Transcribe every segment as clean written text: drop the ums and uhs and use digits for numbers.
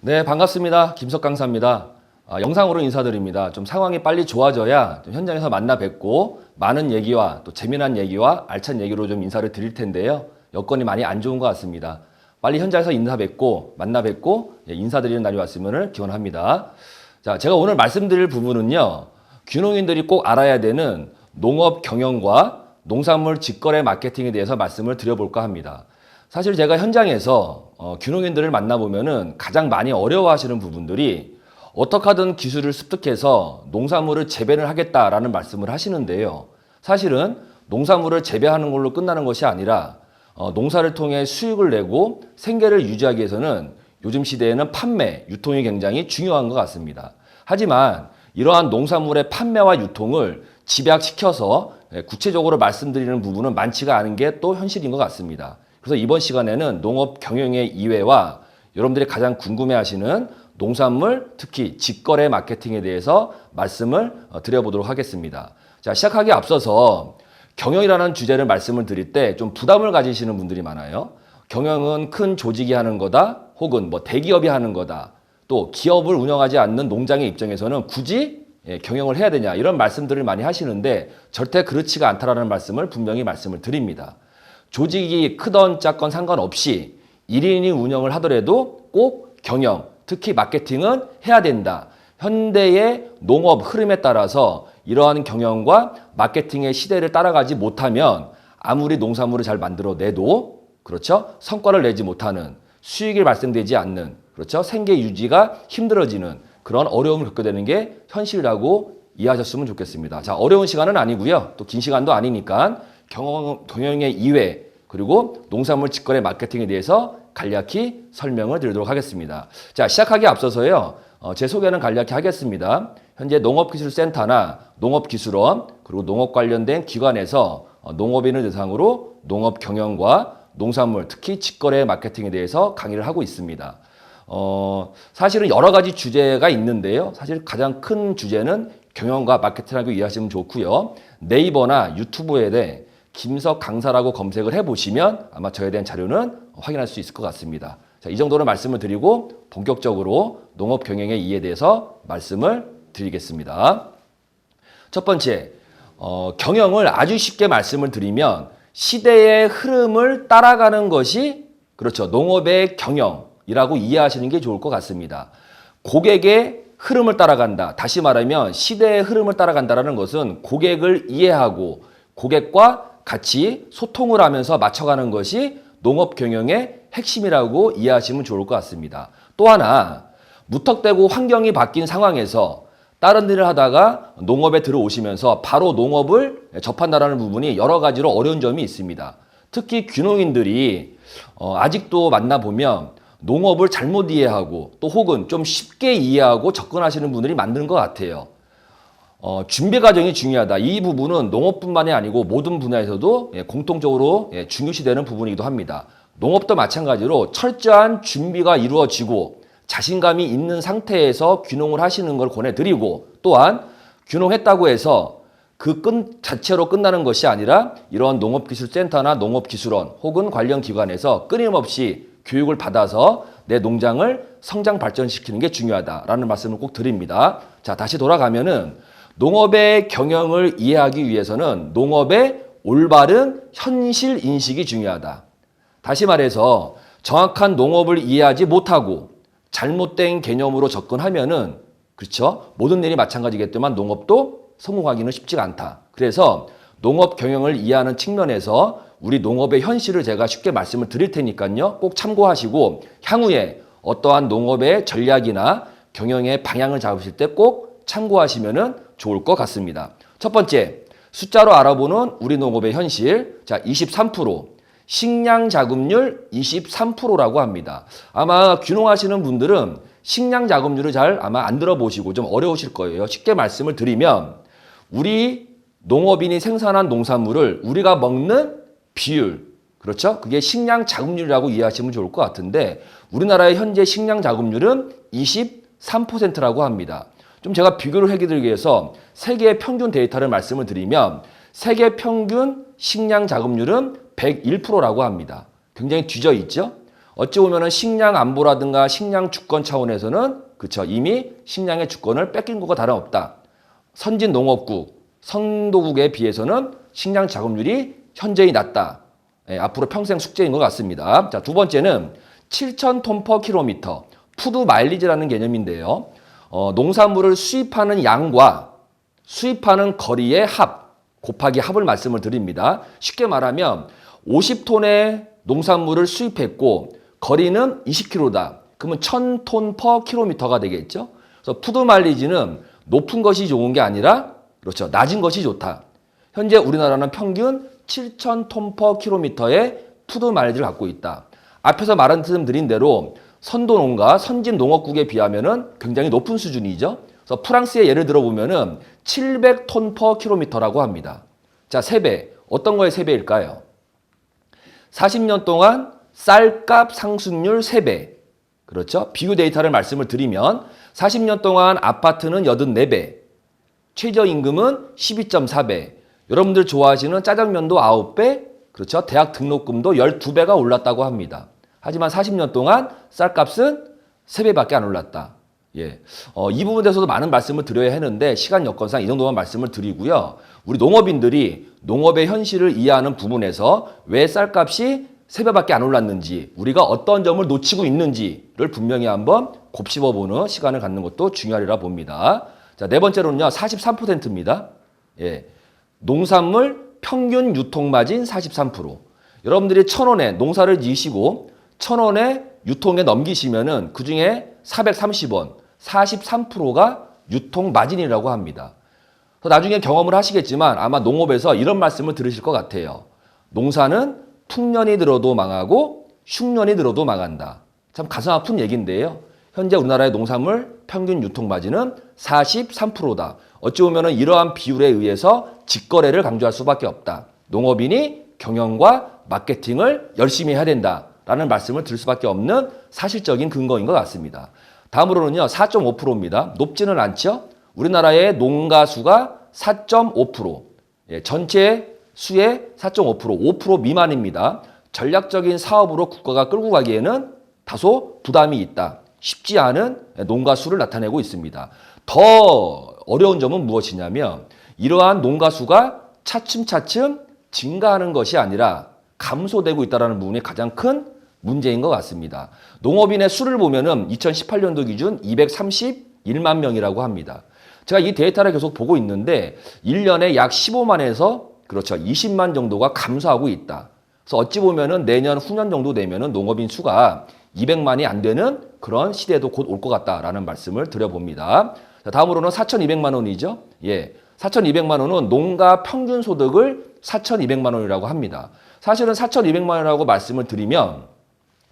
네, 반갑습니다. 김석 강사입니다. 영상으로 인사드립니다. 좀 상황이 빨리 좋아져야 좀 현장에서 만나 뵙고 많은 얘기와 또 재미난 얘기와 알찬 얘기로 좀 인사를 드릴 텐데요. 여건이 많이 안 좋은 것 같습니다. 빨리 현장에서 만나 뵙고 인사드리는 날이 왔으면 기원합니다. 자, 제가 오늘 말씀드릴 부분은요. 귀농인들이 꼭 알아야 되는 농업 경영과 농산물 직거래 마케팅에 대해서 말씀을 드려볼까 합니다. 사실 제가 현장에서 귀농인들을 만나보면은 가장 많이 어려워하시는 부분들이 어떻게 하든 기술을 습득해서 농산물을 재배를 하겠다라는 말씀을 하시는데요. 사실은 농산물을 재배하는 걸로 끝나는 것이 아니라 농사를 통해 수익을 내고 생계를 유지하기 위해서는 요즘 시대에는 판매, 유통이 굉장히 중요한 것 같습니다. 하지만 이러한 농산물의 판매와 유통을 집약시켜서 구체적으로 말씀드리는 부분은 많지가 않은 게 또 현실인 것 같습니다. 그래서 이번 시간에는 농업 경영의 이외와 여러분들이 가장 궁금해하시는 농산물, 특히 직거래 마케팅에 대해서 말씀을 드려보도록 하겠습니다. 자, 시작하기에 앞서서 경영이라는 주제를 말씀을 드릴 때 좀 부담을 가지시는 분들이 많아요. 경영은 큰 조직이 하는 거다, 혹은 뭐 대기업이 하는 거다, 또 기업을 운영하지 않는 농장의 입장에서는 굳이 경영을 해야 되냐, 이런 말씀들을 많이 하시는데 절대 그렇지가 않다라는 말씀을 분명히 말씀을 드립니다. 조직이 크던 작건 상관없이 1인이 운영을 하더라도 꼭 경영, 특히 마케팅은 해야 된다. 현대의 농업 흐름에 따라서 이러한 경영과 마케팅의 시대를 따라가지 못하면 아무리 농산물을 잘 만들어내도 그렇죠? 성과를 내지 못하는, 수익이 발생되지 않는, 그렇죠? 생계 유지가 힘들어지는 그런 어려움을 겪게 되는 게 현실이라고 이해하셨으면 좋겠습니다. 자, 어려운 시간은 아니고요. 또 긴 시간도 아니니까 경영의 이외, 그리고 농산물 직거래 마케팅에 대해서 간략히 설명을 드리도록 하겠습니다. 자, 시작하기에 앞서서요. 제 소개는 간략히 하겠습니다. 현재 농업기술센터나 농업기술원, 그리고 농업 관련된 기관에서 농업인을 대상으로 농업 경영과 농산물, 특히 직거래 마케팅에 대해서 강의를 하고 있습니다. 사실은 여러 가지 주제가 있는데요. 사실 가장 큰 주제는 경영과 마케팅이라고 이해하시면 좋고요. 네이버나 유튜브에 대해 김석 강사라고 검색을 해보시면 아마 저에 대한 자료는 확인할 수 있을 것 같습니다. 자, 이 정도로 말씀을 드리고 본격적으로 농업 경영의 이해에 대해서 말씀을 드리겠습니다. 첫 번째, 경영을 아주 쉽게 말씀을 드리면 시대의 흐름을 따라가는 것이 그렇죠. 농업의 경영이라고 이해하시는 게 좋을 것 같습니다. 고객의 흐름을 따라간다. 다시 말하면 시대의 흐름을 따라간다는 것은 고객을 이해하고 고객과 같이 소통을 하면서 맞춰가는 것이 농업 경영의 핵심이라고 이해하시면 좋을 것 같습니다. 또 하나, 무턱대고 환경이 바뀐 상황에서 다른 일을 하다가 농업에 들어오시면서 바로 농업을 접한다는 부분이 여러 가지로 어려운 점이 있습니다. 특히 귀농인들이 아직도 만나보면 농업을 잘못 이해하고 또 혹은 좀 쉽게 이해하고 접근하시는 분들이 많은 것 같아요. 준비 과정이 중요하다. 이 부분은 농업뿐만이 아니고 모든 분야에서도 공통적으로 중요시되는 부분이기도 합니다. 농업도 마찬가지로 철저한 준비가 이루어지고 자신감이 있는 상태에서 귀농을 하시는 걸 권해드리고, 또한 귀농했다고 해서 그 자체로 끝나는 것이 아니라 이러한 농업기술센터나 농업기술원 혹은 관련 기관에서 끊임없이 교육을 받아서 내 농장을 성장 발전시키는 게 중요하다라는 말씀을 꼭 드립니다. 자, 다시 돌아가면은 농업의 경영을 이해하기 위해서는 농업의 올바른 현실 인식이 중요하다. 다시 말해서 정확한 농업을 이해하지 못하고 잘못된 개념으로 접근하면은 그렇죠? 모든 일이 마찬가지겠지만 농업도 성공하기는 쉽지가 않다. 그래서 농업 경영을 이해하는 측면에서 우리 농업의 현실을 제가 쉽게 말씀을 드릴 테니까요. 꼭 참고하시고 향후에 어떠한 농업의 전략이나 경영의 방향을 잡으실 때 꼭 참고하시면 좋을 것 같습니다. 첫 번째, 숫자로 알아보는 우리 농업의 현실. 자, 23%. 식량 자급률 23%라고 합니다. 아마 귀농하시는 분들은 식량 자급률을 잘 아마 안 들어보시고 좀 어려우실 거예요. 쉽게 말씀을 드리면 우리 농업인이 생산한 농산물을 우리가 먹는 비율, 그렇죠? 그게 식량 자급률이라고 이해하시면 좋을 것 같은데 우리나라의 현재 식량 자급률은 23%라고 합니다. 좀 제가 비교를 해드리기 위해서 세계 평균 데이터를 말씀을 드리면 세계 평균 식량 자급률은 101%라고 합니다. 굉장히 뒤져 있죠? 어찌 보면은 식량 안보라든가 식량 주권 차원에서는 그쵸, 이미 식량의 주권을 뺏긴 것과 다름없다. 선진 농업국, 선도국에 비해서는 식량 자급률이 현저히 낮다. 앞으로 평생 숙제인 것 같습니다. 자, 두 번째는 7,000톤 per 킬로미터, 푸드 마일리지라는 개념인데요. 농산물을 수입하는 양과 수입하는 거리의 합, 곱하기 합을 말씀을 드립니다. 쉽게 말하면 50톤의 농산물을 수입했고 거리는 20km다. 그러면 1,000톤 per 킬로미터가 되겠죠. 그래서 푸드 마일리지는 높은 것이 좋은 게 아니라 그렇죠, 낮은 것이 좋다. 현재 우리나라는 평균 7,000톤 per 킬로미터의 푸드 마일리지를 갖고 있다. 앞에서 말씀드린 대로 선도농가, 선진 농업국에 비하면은 굉장히 높은 수준이죠. 그래서 프랑스의 예를 들어보면은 700톤 per 킬로미터라고 합니다. 자, 3배. 어떤 거의 3배일까요? 40년 동안 쌀값 상승률 3배. 그렇죠? 비교 데이터를 말씀을 드리면 40년 동안 아파트는 84배, 최저임금은 12.4배, 여러분들 좋아하시는 짜장면도 9배, 그렇죠? 대학 등록금도 12배가 올랐다고 합니다. 하지만 40년 동안 쌀값은 3배밖에 안 올랐다. 예. 이 부분에 대해서도 많은 말씀을 드려야 하는데 시간 여건상 이 정도만 말씀을 드리고요. 우리 농업인들이 농업의 현실을 이해하는 부분에서 왜 쌀값이 3배밖에 안 올랐는지, 우리가 어떤 점을 놓치고 있는지를 분명히 한번 곱씹어보는 시간을 갖는 것도 중요하리라 봅니다. 자, 네 번째로는요, 43%입니다. 예. 농산물 평균 유통마진 43%. 여러분들이 1,000원에 농사를 지으시고 1,000원에 유통에 넘기시면은 그 중에 430원, 43%가 유통 마진이라고 합니다. 나중에 경험을 하시겠지만 아마 농업에서 이런 말씀을 들으실 것 같아요. 농사는 풍년이 들어도 망하고 흉년이 들어도 망한다. 참 가슴 아픈 얘기인데요. 현재 우리나라의 농산물 평균 유통 마진은 43%다. 어찌 보면 이러한 비율에 의해서 직거래를 강조할 수밖에 없다. 농업인이 경영과 마케팅을 열심히 해야 된다라는 말씀을 드릴 수밖에 없는 사실적인 근거인 것 같습니다. 다음으로는요, 4.5%입니다. 높지는 않죠? 우리나라의 농가 수가 4.5%, 예, 전체 수의 4.5%, 5% 미만입니다. 전략적인 사업으로 국가가 끌고 가기에는 다소 부담이 있다. 쉽지 않은 농가 수를 나타내고 있습니다. 더 어려운 점은 무엇이냐면 이러한 농가 수가 차츰차츰 증가하는 것이 아니라 감소되고 있다는 부분이 가장 큰 문제인 것 같습니다. 농업인의 수를 보면은 2018년도 기준 231만 명이라고 합니다. 제가 이 데이터를 계속 보고 있는데 1년에 약 15만에서 그렇죠, 20만 정도가 감소하고 있다. 그래서 어찌 보면은 내년 후년 정도 되면은 농업인 수가 200만이 안 되는 그런 시대도 곧 올 것 같다라는 말씀을 드려봅니다. 자, 다음으로는 4,200만 원이죠. 예. 4,200만 원은 농가 평균 소득을 4,200만 원이라고 합니다. 사실은 4,200만 원이라고 말씀을 드리면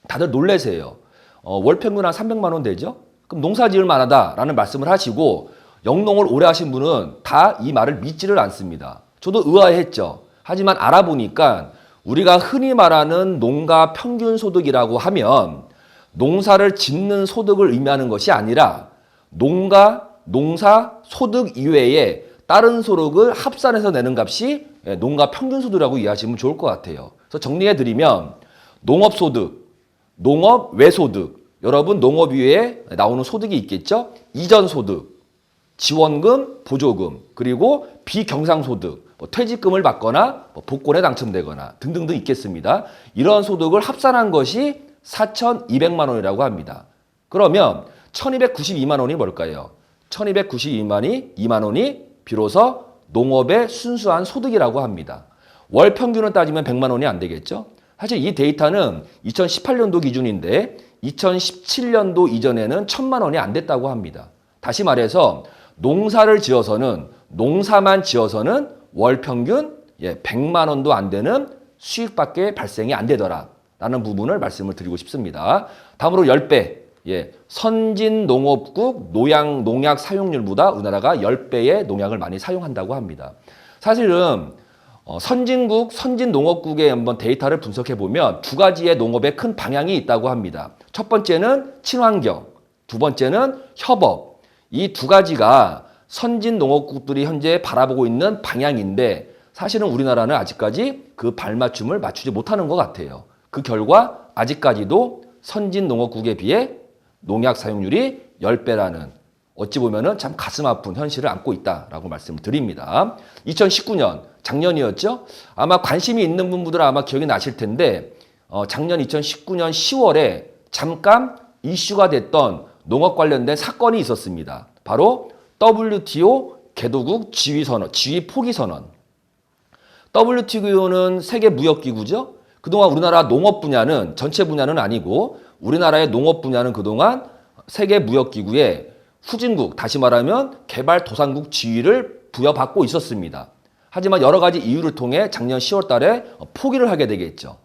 다들 놀라세요. 월 평균 한 300만 원 되죠? 그럼 농사 지을 만하다라는 말씀을 하시고 영농을 오래 하신 분은 다 이 말을 믿지를 않습니다. 저도 의아했죠. 하지만 알아보니까 우리가 흔히 말하는 농가 평균 소득이라고 하면 농사를 짓는 소득을 의미하는 것이 아니라 농사 소득 이외에 다른 소득을 합산해서 내는 값이 농가 평균 소득이라고 이해하시면 좋을 것 같아요. 그래서 정리해드리면 농업소득, 농업 외소득, 여러분 농업 이외에 나오는 소득이 있겠죠? 이전소득, 지원금, 보조금, 그리고 비경상소득, 퇴직금을 받거나 복권에 당첨되거나 등등등 있겠습니다. 이런 소득을 합산한 것이 4,200만 원이라고 합니다. 그러면 1,292만 원이 뭘까요? 1,292만 원이 비로소 농업의 순수한 소득이라고 합니다. 월 평균을 따지면 100만 원이 안 되겠죠? 사실 이 데이터는 2018년도 기준인데 2017년도 이전에는 1,000만 원이 안 됐다고 합니다. 다시 말해서 농사를 지어서는 농사만 지어서는 월 평균 100만 원도 안 되는 수익밖에 발생이 안 되더라라는 부분을 말씀을 드리고 싶습니다. 다음으로 10배, 선진 농업국 농약 사용률보다 우리나라가 10배의 농약을 많이 사용한다고 합니다. 사실은 선진국, 선진 농업국의 한번 데이터를 분석해 보면 두 가지의 농업의 큰 방향이 있다고 합니다. 첫 번째는 친환경, 두 번째는 협업. 이 두 가지가 선진 농업국들이 현재 바라보고 있는 방향인데 사실은 우리나라는 아직까지 그 발맞춤을 맞추지 못하는 것 같아요. 그 결과 아직까지도 선진 농업국에 비해 농약 사용률이 10배라는 어찌 보면은 참 가슴 아픈 현실을 안고 있다라고 말씀을 드립니다. 2019년 작년이었죠. 아마 관심이 있는 분들은 아마 기억이 나실 텐데 작년 2019년 10월에 잠깐 이슈가 됐던 농업 관련된 사건이 있었습니다. 바로 WTO 개도국 지위 포기 선언. WTO는 세계 무역기구죠. 그동안 우리나라 농업 분야는 전체 분야는 아니고 우리나라의 농업 분야는 그동안 세계 무역기구에 후진국, 다시 말하면 개발도상국 지위를 부여받고 있었습니다. 하지만 여러 가지 이유를 통해 작년 10월 달에 포기를 하게 되겠죠.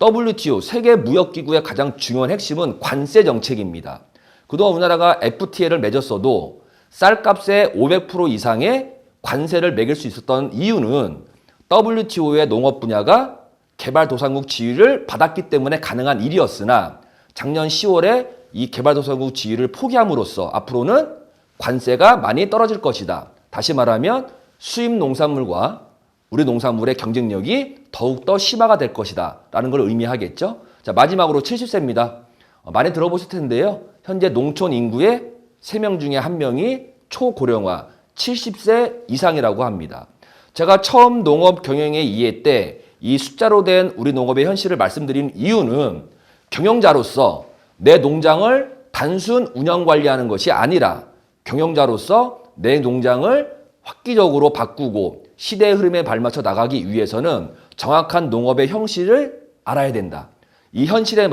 WTO, 세계 무역기구의 가장 중요한 핵심은 관세 정책입니다. 그동안 우리나라가 FTA를 맺었어도 쌀값의 500% 이상의 관세를 매길 수 있었던 이유는 WTO의 농업 분야가 개발도상국 지위를 받았기 때문에 가능한 일이었으나 작년 10월에 이 개발도상국 지위를 포기함으로써 앞으로는 관세가 많이 떨어질 것이다. 다시 말하면 수입 농산물과 우리 농산물의 경쟁력이 더욱더 심화가 될 것이다 라는 걸 의미하겠죠. 자, 마지막으로 70세입니다. 많이 들어보실 텐데요. 현재 농촌 인구의 3명 중에 1명이 초고령화 70세 이상이라고 합니다. 제가 처음 농업 경영의 이해 때 이 숫자로 된 우리 농업의 현실을 말씀드린 이유는 경영자로서 내 농장을 단순 운영 관리하는 것이 아니라 경영자로서 내 농장을 획기적으로 바꾸고 시대의 흐름에 발맞춰 나가기 위해서는 정확한 농업의 현실을 알아야 된다. 이 현실에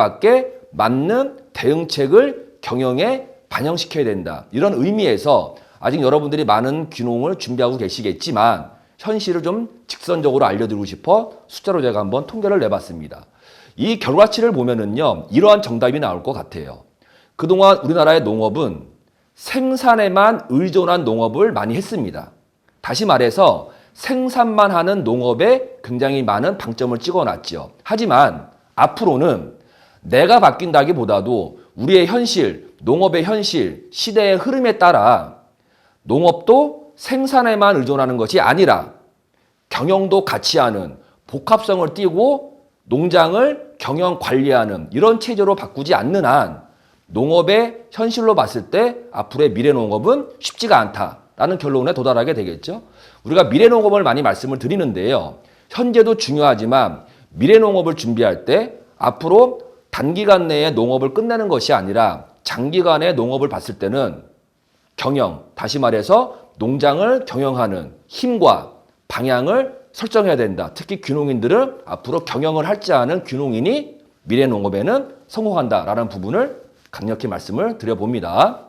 맞는 대응책을 경영에 반영시켜야 된다. 이런 의미에서 아직 여러분들이 많은 귀농을 준비하고 계시겠지만 현실을 좀 직선적으로 알려드리고 싶어 숫자로 제가 한번 통계를 내봤습니다. 이 결과치를 보면은요, 이러한 정답이 나올 것 같아요. 그동안 우리나라의 농업은 생산에만 의존한 농업을 많이 했습니다. 다시 말해서 생산만 하는 농업에 굉장히 많은 방점을 찍어놨죠. 하지만 앞으로는 내가 바뀐다기보다도 우리의 현실, 농업의 현실, 시대의 흐름에 따라 농업도 생산에만 의존하는 것이 아니라 경영도 같이 하는 복합성을 띠고 농장을 경영 관리하는 이런 체제로 바꾸지 않는 한 농업의 현실로 봤을 때 앞으로의 미래 농업은 쉽지가 않다라는 결론에 도달하게 되겠죠. 우리가 미래 농업을 많이 말씀을 드리는데요. 현재도 중요하지만 미래 농업을 준비할 때 앞으로 단기간 내에 농업을 끝내는 것이 아니라 장기간의 농업을 봤을 때는 경영, 다시 말해서 농장을 경영하는 힘과 방향을 설정해야 된다. 특히 귀농인들은 앞으로 경영을 할지 아는 귀농인이 미래 농업에는 성공한다라는 부분을 강력히 말씀을 드려봅니다.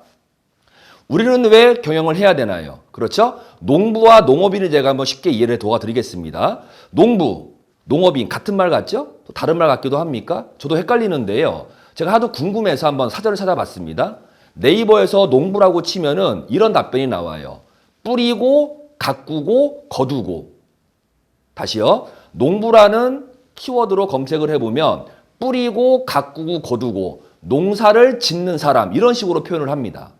우리는 왜 경영을 해야 되나요? 그렇죠? 농부와 농업인을 제가 한번 쉽게 이해를 도와드리겠습니다. 농부, 농업인 같은 말 같죠? 또 다른 말 같기도 합니까? 저도 헷갈리는데요. 제가 하도 궁금해서 한번 사전을 찾아봤습니다. 네이버에서 농부라고 치면은 이런 답변이 나와요. 뿌리고, 가꾸고, 거두고. 다시요. 농부라는 키워드로 검색을 해보면 뿌리고, 가꾸고, 거두고 농사를 짓는 사람 이런 식으로 표현을 합니다.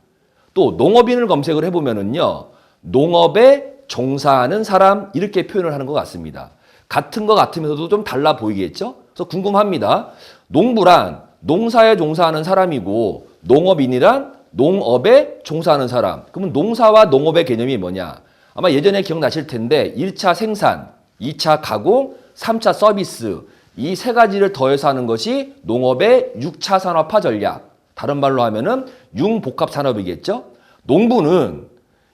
또 농업인을 검색을 해보면은요. 농업에 종사하는 사람 이렇게 표현을 하는 것 같습니다. 같은 것 같으면서도 좀 달라 보이겠죠? 그래서 궁금합니다. 농부란 농사에 종사하는 사람이고 농업인이란 농업에 종사하는 사람. 그러면 농사와 농업의 개념이 뭐냐? 아마 예전에 기억나실 텐데 1차 생산, 2차 가공, 3차 서비스 이 세 가지를 더해서 하는 것이 농업의 6차 산업화 전략. 다른 말로 하면은 융복합 산업이겠죠? 농부는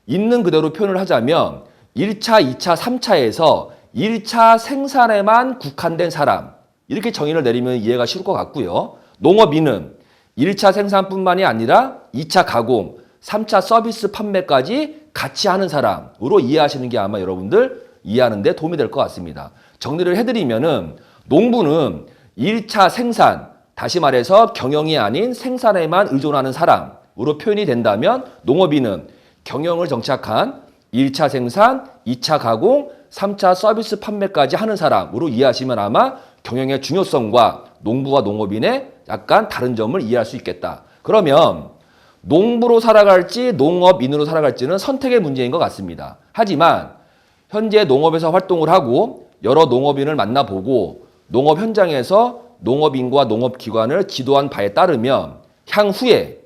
있는 그대로 표현을 하자면 1차, 2차, 3차에서 1차 생산에만 국한된 사람. 이렇게 정의를 내리면 이해가 쉬울 것 같고요. 농업인은 1차 생산뿐만이 아니라 2차 가공, 3차 서비스 판매까지 같이 하는 사람으로 이해하시는 게 아마 여러분들 이해하는 데 도움이 될 것 같습니다. 정리를 해드리면은 농부는 1차 생산, 다시 말해서 경영이 아닌 생산에만 의존하는 사람으로 표현이 된다면 농업인은 경영을 정착한 1차 생산, 2차 가공, 3차 서비스 판매까지 하는 사람으로 이해하시면 아마 경영의 중요성과 농부와 농업인의 약간 다른 점을 이해할 수 있겠다. 그러면 농부로 살아갈지 농업인으로 살아갈지는 선택의 문제인 것 같습니다. 하지만 현재 농업에서 활동을 하고 여러 농업인을 만나보고 농업 현장에서 농업인과 농업기관을 지도한 바에 따르면 향후에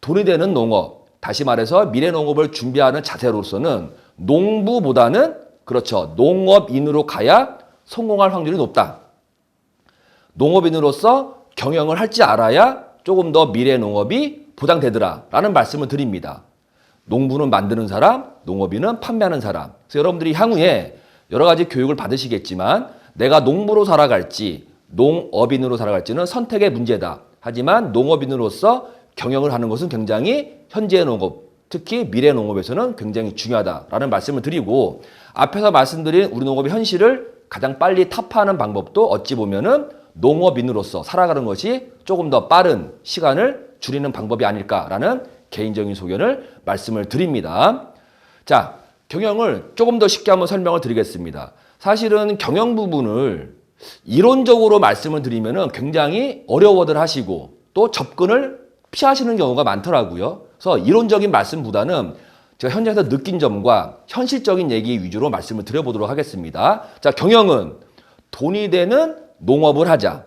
돈이 되는 농업, 다시 말해서 미래 농업을 준비하는 자세로서는 농부보다는 그렇죠. 농업인으로 가야 성공할 확률이 높다. 농업인으로서 경영을 할 줄 알아야 조금 더 미래 농업이 보장되더라 라는 말씀을 드립니다. 농부는 만드는 사람, 농업인은 판매하는 사람. 그래서 여러분들이 향후에 여러 가지 교육을 받으시겠지만 내가 농부로 살아갈지 농업인으로 살아갈지는 선택의 문제다. 하지만 농업인으로서 경영을 하는 것은 굉장히 현재의 농업, 특히 미래 농업에서는 굉장히 중요하다라는 말씀을 드리고 앞에서 말씀드린 우리 농업의 현실을 가장 빨리 타파하는 방법도 어찌 보면은 농업인으로서 살아가는 것이 조금 더 빠른 시간을 줄이는 방법이 아닐까라는 개인적인 소견을 말씀을 드립니다. 자, 경영을 조금 더 쉽게 한번 설명을 드리겠습니다. 사실은 경영 부분을 이론적으로 말씀을 드리면은 굉장히 어려워들 하시고 또 접근을 피하시는 경우가 많더라고요. 그래서 이론적인 말씀보다는 제가 현장에서 느낀 점과 현실적인 얘기 위주로 말씀을 드려보도록 하겠습니다. 자, 경영은 돈이 되는 농업을 하자.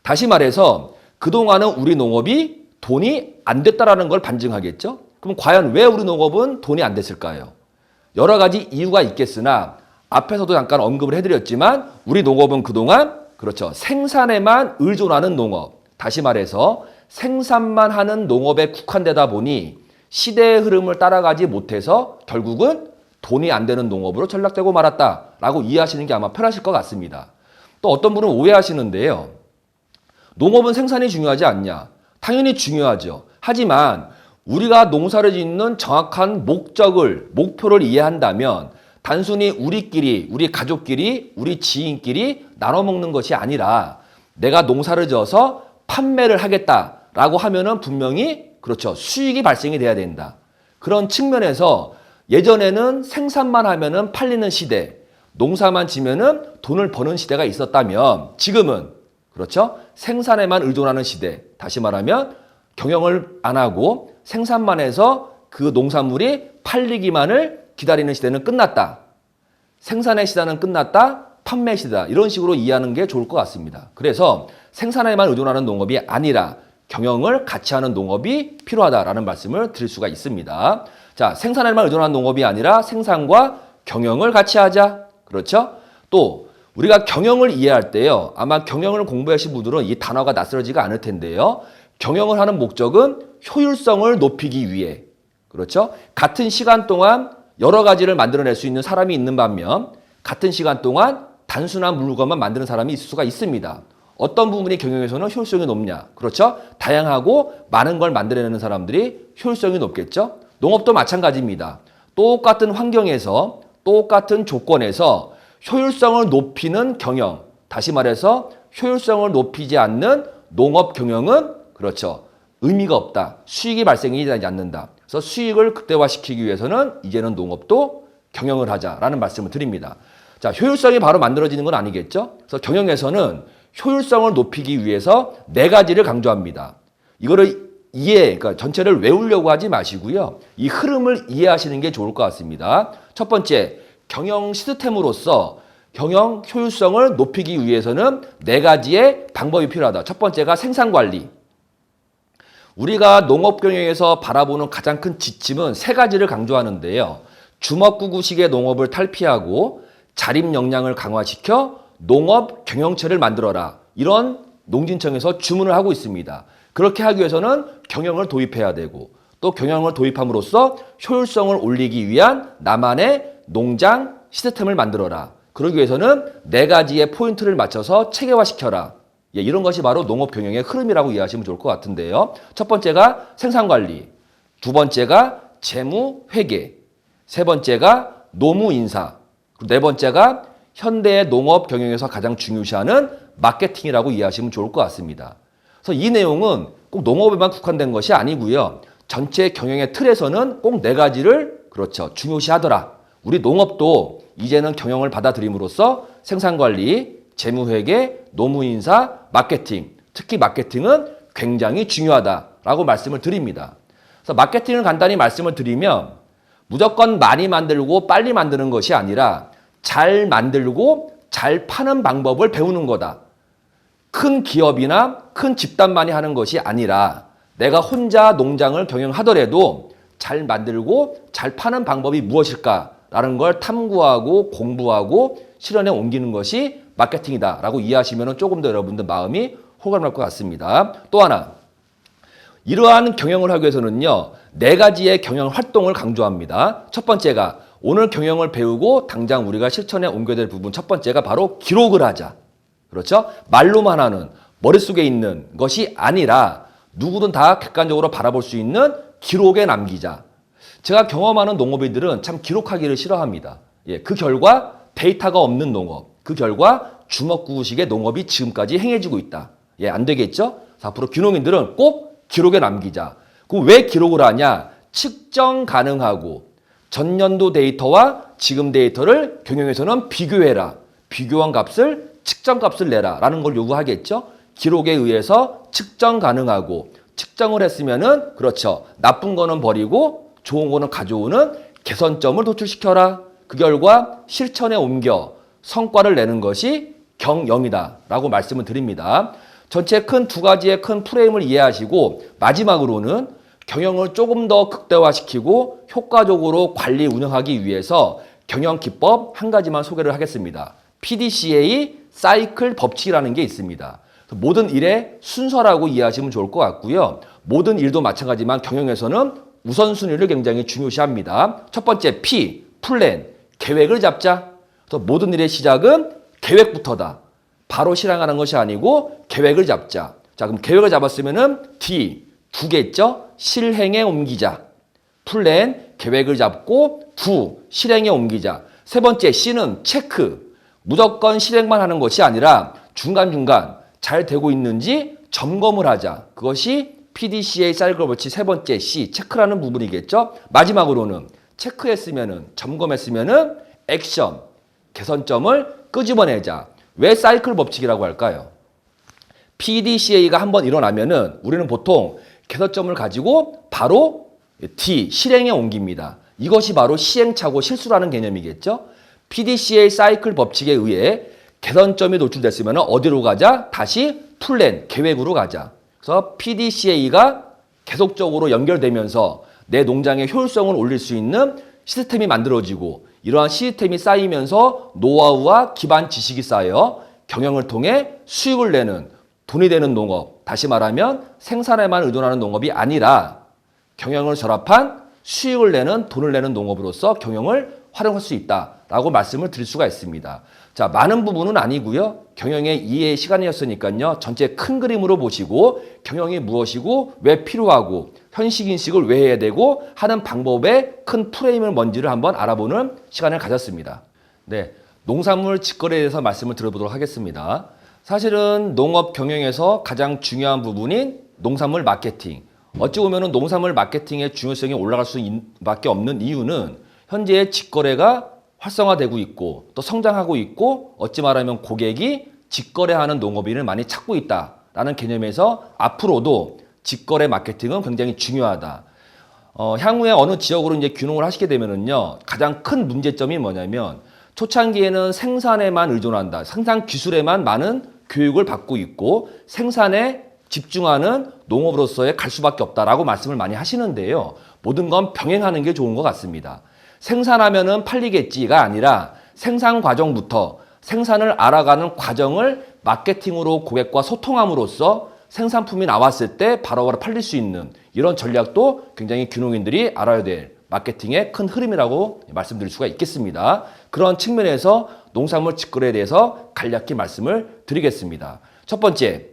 다시 말해서 그동안은 우리 농업이 돈이 안 됐다라는 걸 반증하겠죠? 그럼 과연 왜 우리 농업은 돈이 안 됐을까요? 여러 가지 이유가 있겠으나 앞에서도 잠깐 언급을 해드렸지만 우리 농업은 그동안 그렇죠. 생산에만 의존하는 농업. 다시 말해서 생산만 하는 농업에 국한되다 보니 시대의 흐름을 따라가지 못해서 결국은 돈이 안 되는 농업으로 전락되고 말았다라고 이해하시는 게 아마 편하실 것 같습니다. 또 어떤 분은 오해하시는데요. 농업은 생산이 중요하지 않냐? 당연히 중요하죠. 하지만 우리가 농사를 짓는 정확한 목표를 이해한다면 단순히 우리끼리, 우리 가족끼리, 우리 지인끼리 나눠 먹는 것이 아니라 내가 농사를 지어서 판매를 하겠다라고 하면은 분명히 그렇죠. 수익이 발생이 돼야 된다. 그런 측면에서 예전에는 생산만 하면은 팔리는 시대, 농사만 지면은 돈을 버는 시대가 있었다면 지금은 그렇죠. 생산에만 의존하는 시대. 다시 말하면 경영을 안 하고 생산만 해서 그 농산물이 팔리기만을 기다리는 시대는 끝났다. 생산의 시대는 끝났다. 판매 시대다. 이런 식으로 이해하는 게 좋을 것 같습니다. 그래서 생산에만 의존하는 농업이 아니라 경영을 같이 하는 농업이 필요하다라는 말씀을 드릴 수가 있습니다. 자, 생산에만 의존하는 농업이 아니라 생산과 경영을 같이 하자. 그렇죠? 또 우리가 경영을 이해할 때요. 아마 경영을 공부하신 분들은 이 단어가 낯설지가 않을 텐데요. 경영을 하는 목적은 효율성을 높이기 위해 그렇죠? 같은 시간 동안 여러 가지를 만들어낼 수 있는 사람이 있는 반면 같은 시간 동안 단순한 물건만 만드는 사람이 있을 수가 있습니다. 어떤 부분이 경영에서는 효율성이 높냐? 그렇죠? 다양하고 많은 걸 만들어내는 사람들이 효율성이 높겠죠? 농업도 마찬가지입니다. 똑같은 환경에서 똑같은 조건에서 효율성을 높이는 경영, 다시 말해서 효율성을 높이지 않는 농업 경영은 그렇죠. 의미가 없다. 수익이 발생이 되지 않는다. 그래서 수익을 극대화시키기 위해서는 이제는 농업도 경영을 하자라는 말씀을 드립니다. 자, 효율성이 바로 만들어지는 건 아니겠죠? 그래서 경영에서는 효율성을 높이기 위해서 네 가지를 강조합니다. 이거를 그러니까 전체를 외우려고 하지 마시고요. 이 흐름을 이해하시는 게 좋을 것 같습니다. 첫 번째, 경영 시스템으로서 경영 효율성을 높이기 위해서는 네 가지의 방법이 필요하다. 첫 번째가 생산관리. 우리가 농업 경영에서 바라보는 가장 큰 지침은 세 가지를 강조하는데요. 주먹구구식의 농업을 탈피하고 자립 역량을 강화시켜 농업 경영체를 만들어라. 이런 농진청에서 주문을 하고 있습니다. 그렇게 하기 위해서는 경영을 도입해야 되고 또 경영을 도입함으로써 효율성을 올리기 위한 나만의 농장 시스템을 만들어라. 그러기 위해서는 네 가지의 포인트를 맞춰서 체계화시켜라. 예, 이런 것이 바로 농업 경영의 흐름이라고 이해하시면 좋을 것 같은데요. 첫 번째가 생산관리, 두 번째가 재무회계, 세 번째가 노무인사, 네 번째가 현대의 농업 경영에서 가장 중요시하는 마케팅이라고 이해하시면 좋을 것 같습니다. 그래서 이 내용은 꼭 농업에만 국한된 것이 아니고요. 전체 경영의 틀에서는 꼭 네 가지를 그렇죠. 중요시하더라. 우리 농업도 이제는 경영을 받아들임으로써 생산관리, 재무회계, 노무인사, 마케팅, 특히 마케팅은 굉장히 중요하다라고 말씀을 드립니다. 그래서 마케팅을 간단히 말씀을 드리면 무조건 많이 만들고 빨리 만드는 것이 아니라 잘 만들고 잘 파는 방법을 배우는 거다. 큰 기업이나 큰 집단만이 하는 것이 아니라 내가 혼자 농장을 경영하더라도 잘 만들고 잘 파는 방법이 무엇일까라는 걸 탐구하고 공부하고 실현에 옮기는 것이 마케팅이다라고 이해하시면 조금 더 여러분들 마음이 호감할 것 같습니다. 또 하나, 이러한 경영을 하기 위해서는요, 4가지의 경영 활동을 강조합니다. 첫 번째가 오늘 경영을 배우고 당장 우리가 실천에 옮겨야 될 부분, 첫 번째가 바로 기록을 하자. 그렇죠? 말로만 하는, 머릿속에 있는 것이 아니라 누구든 다 객관적으로 바라볼 수 있는 기록에 남기자. 제가 경험하는 농업인들은 참 기록하기를 싫어합니다. 예, 그 결과 데이터가 없는 농업, 그 결과 주먹구구식의 농업이 지금까지 행해지고 있다. 예, 안 되겠죠? 앞으로 귀농인들은 꼭 기록에 남기자. 그럼 왜 기록을 하냐? 측정 가능하고 전년도 데이터와 지금 데이터를 경영에서는 비교해라. 비교한 값을 측정 값을 내라 라는 걸 요구하겠죠. 기록에 의해서 측정 가능하고 측정을 했으면은 그렇죠. 나쁜 거는 버리고 좋은 거는 가져오는 개선점을 도출시켜라. 그 결과 실천에 옮겨 성과를 내는 것이 경영이다 라고 말씀을 드립니다. 전체 큰 2가지의 큰 프레임을 이해하시고 마지막으로는 경영을 조금 더 극대화시키고 효과적으로 관리 운영하기 위해서 경영 기법 1가지만 소개를 하겠습니다. PDCA 사이클 법칙이라는 게 있습니다. 모든 일의 순서라고 이해하시면 좋을 것 같고요. 모든 일도 마찬가지지만 경영에서는 우선순위를 굉장히 중요시합니다. 첫 번째 P, 플랜, 계획을 잡자. 그래서 모든 일의 시작은 계획부터다. 바로 실행하는 것이 아니고 계획을 잡자. 자, 그럼 계획을 잡았으면은 D, 2개죠? 실행에 옮기자. 플랜, 계획을 잡고 2, 실행에 옮기자. 세 번째 C는 체크. 무조건 실행만 하는 것이 아니라 중간중간 잘 되고 있는지 점검을 하자. 그것이 PDCA 사이클 법칙 세 번째 C, 체크라는 부분이겠죠. 마지막으로는 체크했으면은, 점검했으면은 액션, 개선점을 끄집어내자. 왜 사이클 법칙이라고 할까요? PDCA가 한번 일어나면은 우리는 보통 개선점을 가지고 바로 D, 실행에 옮깁니다. 이것이 바로 시행착오 실수라는 개념이겠죠. PDCA 사이클 법칙에 의해 개선점이 노출됐으면 어디로 가자? 다시 플랜, 계획으로 가자. 그래서 PDCA가 계속적으로 연결되면서 내 농장의 효율성을 올릴 수 있는 시스템이 만들어지고 이러한 시스템이 쌓이면서 노하우와 기반 지식이 쌓여 경영을 통해 수익을 내는 돈이 되는 농업, 다시 말하면 생산에만 의존하는 농업이 아니라 경영을 결합한 수익을 내는 돈을 내는 농업으로서 경영을 활용할 수 있다라고 말씀을 드릴 수가 있습니다. 자, 많은 부분은 아니고요. 경영의 이해 시간이었으니까요. 전체 큰 그림으로 보시고 경영이 무엇이고 왜 필요하고 현식인식을 왜 해야 되고 하는 방법의 큰 프레임을 뭔지를 한번 알아보는 시간을 가졌습니다. 네, 농산물 직거래에 대해서 말씀을 드려보도록 하겠습니다. 사실은 농업 경영에서 가장 중요한 부분인 농산물 마케팅. 어찌 보면 농산물 마케팅의 중요성이 올라갈 수밖에 없는 이유는 현재 직거래가 활성화되고 있고 또 성장하고 있고 어찌 말하면 고객이 직거래하는 농업인을 많이 찾고 있다라는 개념에서 앞으로도 직거래 마케팅은 굉장히 중요하다. 향후에 어느 지역으로 이제 귀농을 하시게 되면은요, 가장 큰 문제점이 뭐냐면 초창기에는 생산에만 의존한다. 생산 기술에만 많은 교육을 받고 있고 생산에 집중하는 농업으로서의 갈 수밖에 없다라고 말씀을 많이 하시는데요. 모든 건 병행하는 게 좋은 것 같습니다. 생산하면은 팔리겠지가 아니라 생산 과정부터 생산을 알아가는 과정을 마케팅으로 고객과 소통함으로써 생산품이 나왔을 때 바로바로 팔릴 수 있는 이런 전략도 굉장히 귀농인들이 알아야 될 마케팅의 큰 흐름이라고 말씀드릴 수가 있겠습니다. 그런 측면에서 농산물 직거래에 대해서 간략히 말씀을 드리겠습니다. 첫 번째,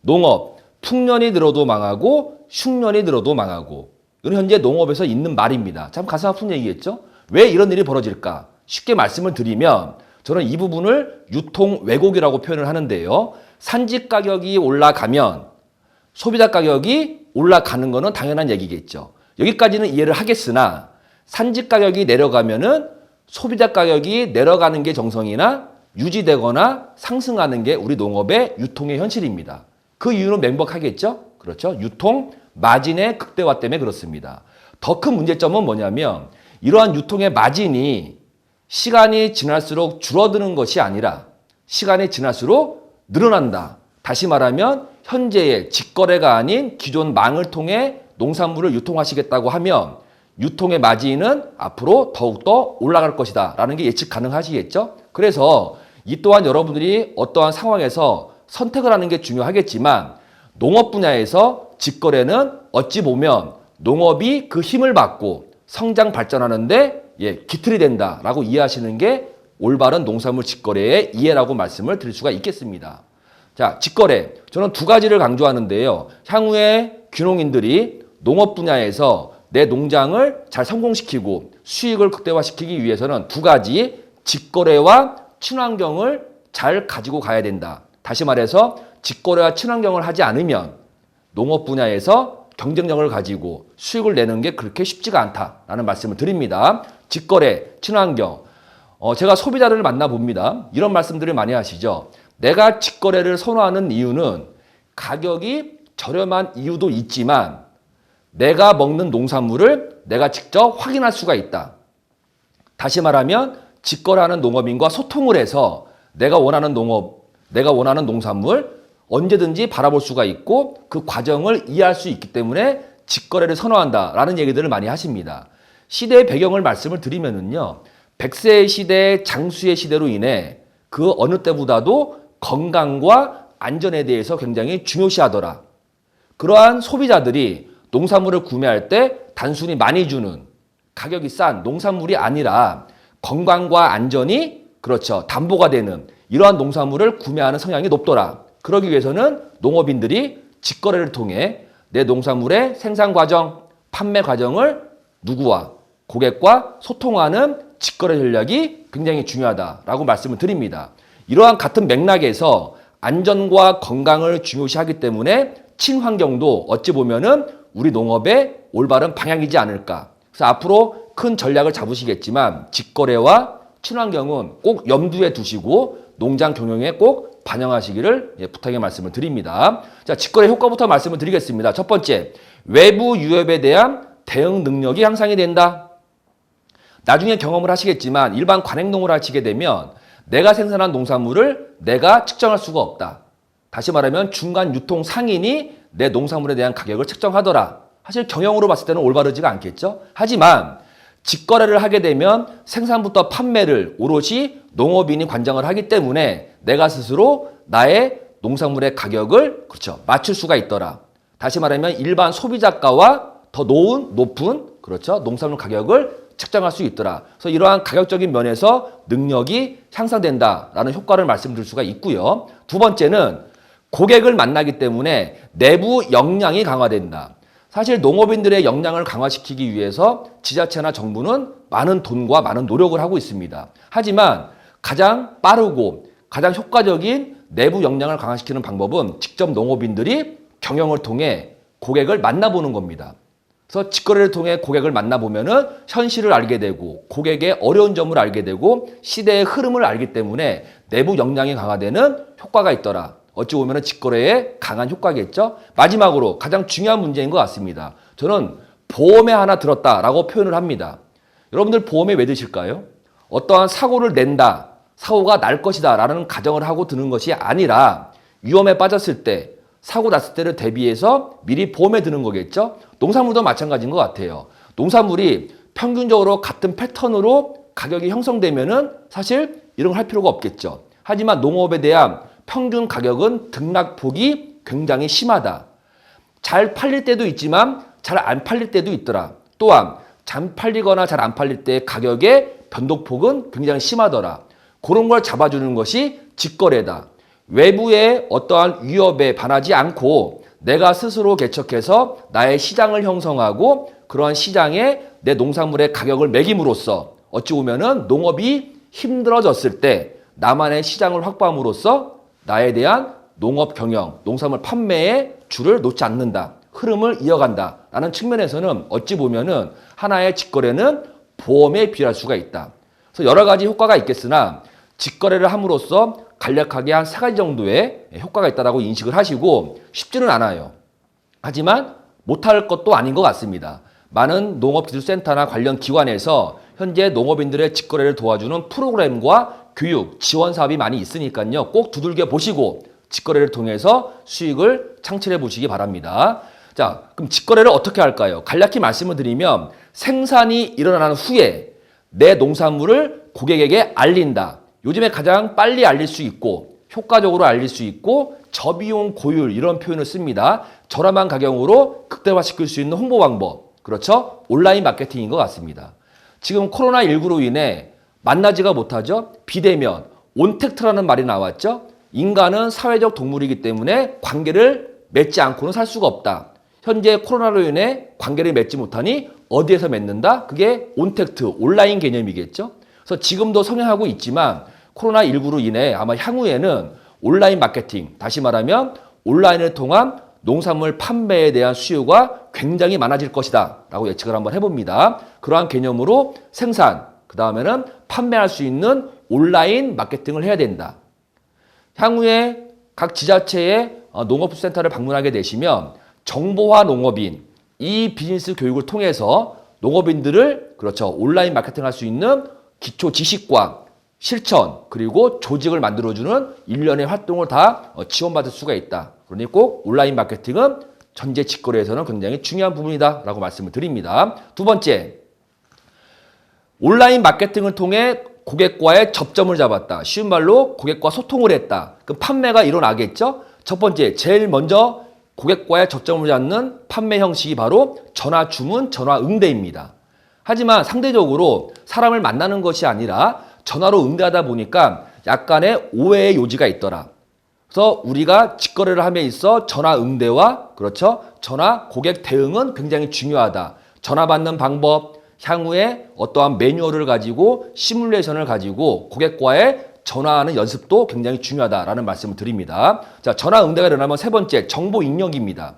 농업, 풍년이 들어도 망하고 흉년이 들어도 망하고 이건 현재 농업에서 있는 말입니다. 참 가슴 아픈 얘기겠죠? 왜 이런 일이 벌어질까? 쉽게 말씀을 드리면 저는 이 부분을 유통 왜곡이라고 표현을 하는데요. 산지 가격이 올라가면 소비자 가격이 올라가는 것은 당연한 얘기겠죠. 여기까지는 이해를 하겠으나 산지 가격이 내려가면은 소비자 가격이 내려가는 게 정성이나 유지되거나 상승하는 게 우리 농업의 유통의 현실입니다. 그 이유는 명백하겠죠? 그렇죠? 유통 마진의 극대화 때문에 그렇습니다. 더 큰 문제점은 뭐냐면 이러한 유통의 마진이 시간이 지날수록 줄어드는 것이 아니라 시간이 지날수록 늘어난다. 다시 말하면 현재의 직거래가 아닌 기존 망을 통해 농산물을 유통하시겠다고 하면 유통의 마진은 앞으로 더욱더 올라갈 것이다 라는 게 예측 가능하시겠죠? 그래서 이 또한 여러분들이 어떠한 상황에서 선택을 하는 게 중요하겠지만 농업 분야에서 직거래는 어찌 보면 농업이 그 힘을 받고 성장 발전하는데 기틀이 된다라고 이해하시는 게 올바른 농산물 직거래의 이해라고 말씀을 드릴 수가 있겠습니다. 자, 직거래. 저는 두 가지를 강조하는데요. 향후에 귀농인들이 농업 분야에서 내 농장을 잘 성공시키고 수익을 극대화시키기 위해서는 두 가지 직거래와 친환경을 잘 가지고 가야 된다. 다시 말해서 직거래와 친환경을 하지 않으면 농업 분야에서 경쟁력을 가지고 수익을 내는 게 그렇게 쉽지가 않다라는 말씀을 드립니다. 직거래, 친환경. 제가 소비자들을 만나봅니다. 이런 말씀들을 많이 하시죠. 내가 직거래를 선호하는 이유는 가격이 저렴한 이유도 있지만 내가 먹는 농산물을 내가 직접 확인할 수가 있다. 다시 말하면 직거래하는 농업인과 소통을 해서 내가 원하는 농산물 언제든지 바라볼 수가 있고 그 과정을 이해할 수 있기 때문에 직거래를 선호한다라는 얘기들을 많이 하십니다. 시대의 배경을 말씀을 드리면은요. 100세의 시대, 장수의 시대로 인해 그 어느 때보다도 건강과 안전에 대해서 굉장히 중요시하더라. 그러한 소비자들이 농산물을 구매할 때 단순히 많이 주는 가격이 싼 농산물이 아니라 건강과 안전이 그렇죠. 담보가 되는 이러한 농산물을 구매하는 성향이 높더라. 그러기 위해서는 농업인들이 직거래를 통해 내 농산물의 생산 과정, 판매 과정을 누구와 고객과 소통하는 직거래 전략이 굉장히 중요하다라고 말씀을 드립니다. 이러한 같은 맥락에서 안전과 건강을 중요시하기 때문에 친환경도 어찌 보면은 우리 농업의 올바른 방향이지 않을까. 그래서 앞으로 큰 전략을 잡으시겠지만 직거래와 친환경은 꼭 염두에 두시고 농장 경영에 꼭 반영하시기를 부탁의 말씀을 드립니다. 자, 직거래 효과부터 말씀을 드리겠습니다. 첫 번째, 외부 유협에 대한 대응 능력이 향상이 된다. 나중에 경험을 하시겠지만 일반 관행농을 하시게 되면 내가 생산한 농산물을 내가 측정할 수가 없다. 다시 말하면 중간 유통 상인이 내 농산물에 대한 가격을 책정하더라. 사실 경영으로 봤을 때는 올바르지가 않겠죠. 하지만 직거래를 하게 되면 생산부터 판매를 오롯이 농업인이 관장을 하기 때문에 내가 스스로 나의 농산물의 가격을 그렇죠 맞출 수가 있더라. 다시 말하면 일반 소비자가와 더 높은 그렇죠 농산물 가격을 책정할 수 있더라. 그래서 이러한 가격적인 면에서 능력이 향상된다라는 효과를 말씀드릴 수가 있고요. 두 번째는 고객을 만나기 때문에 내부 역량이 강화된다. 사실 농업인들의 역량을 강화시키기 위해서 지자체나 정부는 많은 돈과 많은 노력을 하고 있습니다. 하지만 가장 빠르고 가장 효과적인 내부 역량을 강화시키는 방법은 직접 농업인들이 경영을 통해 고객을 만나보는 겁니다. 그래서 직거래를 통해 고객을 만나보면은 현실을 알게 되고 고객의 어려운 점을 알게 되고 시대의 흐름을 알기 때문에 내부 역량이 강화되는 효과가 있더라. 어찌 보면 직거래에 강한 효과겠죠. 마지막으로 가장 중요한 문제인 것 같습니다. 저는 보험에 하나 들었다라고 표현을 합니다. 여러분들 보험에 왜 드실까요? 어떠한 사고를 낸다, 사고가 날 것이다 라는 가정을 하고 드는 것이 아니라 위험에 빠졌을 때 사고 났을 때를 대비해서 미리 보험에 드는 거겠죠. 농산물도 마찬가지인 것 같아요. 농산물이 평균적으로 같은 패턴으로 가격이 형성되면은 사실 이런 걸 할 필요가 없겠죠. 하지만 농업에 대한 평균 가격은 등락폭이 굉장히 심하다. 잘 팔릴 때도 있지만 잘 안 팔릴 때도 있더라. 또한 잘 팔리거나 잘 안 팔릴 때 가격의 변동폭은 굉장히 심하더라. 그런 걸 잡아주는 것이 직거래다. 외부의 어떠한 위협에 반하지 않고 내가 스스로 개척해서 나의 시장을 형성하고 그러한 시장에 내 농산물의 가격을 매김으로써 어찌 보면은 농업이 힘들어졌을 때 나만의 시장을 확보함으로써 나에 대한 농업 경영, 농산물 판매의 줄을 놓지 않는다. 흐름을 이어간다. 라는 측면에서는 어찌 보면은 하나의 직거래는 보험에 비할 수가 있다. 그래서 여러 가지 효과가 있겠으나 직거래를 함으로써 간략하게 한 3가지 정도의 효과가 있다고 인식을 하시고 쉽지는 않아요. 하지만 못할 것도 아닌 것 같습니다. 많은 농업기술센터나 관련 기관에서 현재 농업인들의 직거래를 도와주는 프로그램과 교육, 지원 사업이 많이 있으니까요. 꼭 두들겨 보시고 직거래를 통해서 수익을 창출해 보시기 바랍니다. 자, 그럼 직거래를 어떻게 할까요? 간략히 말씀을 드리면 생산이 일어난 후에 내 농산물을 고객에게 알린다. 요즘에 가장 빨리 알릴 수 있고 효과적으로 알릴 수 있고 저비용 고율 이런 표현을 씁니다. 저렴한 가격으로 극대화시킬 수 있는 홍보 방법. 그렇죠? 온라인 마케팅인 것 같습니다. 지금 코로나19로 인해 만나지가 못하죠. 비대면, 온택트라는 말이 나왔죠. 인간은 사회적 동물이기 때문에 관계를 맺지 않고는 살 수가 없다. 현재 코로나로 인해 관계를 맺지 못하니 어디에서 맺는다? 그게 온택트, 온라인 개념이겠죠. 그래서 지금도 성행하고 있지만 코로나19로 인해 아마 향후에는 온라인 마케팅, 다시 말하면 온라인을 통한 농산물 판매에 대한 수요가 굉장히 많아질 것이다 라고 예측을 한번 해봅니다. 그러한 개념으로 생산, 그 다음에는 판매할 수 있는 온라인 마케팅을 해야 된다. 향후에 각 지자체의 농업센터를 방문하게 되시면 정보화 농업인 이 비즈니스 교육을 통해서 농업인들을 그렇죠 온라인 마케팅할 수 있는 기초 지식과 실천 그리고 조직을 만들어주는 일련의 활동을 다 지원받을 수가 있다. 그러니 꼭 온라인 마케팅은 전제 직거래에서는 굉장히 중요한 부분이다 라고 말씀을 드립니다. 두 번째, 온라인 마케팅을 통해 고객과의 접점을 잡았다. 쉬운 말로 고객과 소통을 했다. 그 판매가 일어나겠죠. 첫 번째, 제일 먼저 고객과의 접점을 잡는 판매 형식이 바로 전화 주문, 전화 응대입니다. 하지만 상대적으로 사람을 만나는 것이 아니라 전화로 응대하다 보니까 약간의 오해의 요지가 있더라. 그래서 우리가 직거래를 함에 있어 전화 응대와 그렇죠 전화 고객 대응은 굉장히 중요하다. 전화 받는 방법, 향후에 어떠한 매뉴얼을 가지고 시뮬레이션을 가지고 고객과의 전화하는 연습도 굉장히 중요하다라는 말씀을 드립니다. 자, 전화 응대가 일어나면 세 번째, 정보 입력입니다.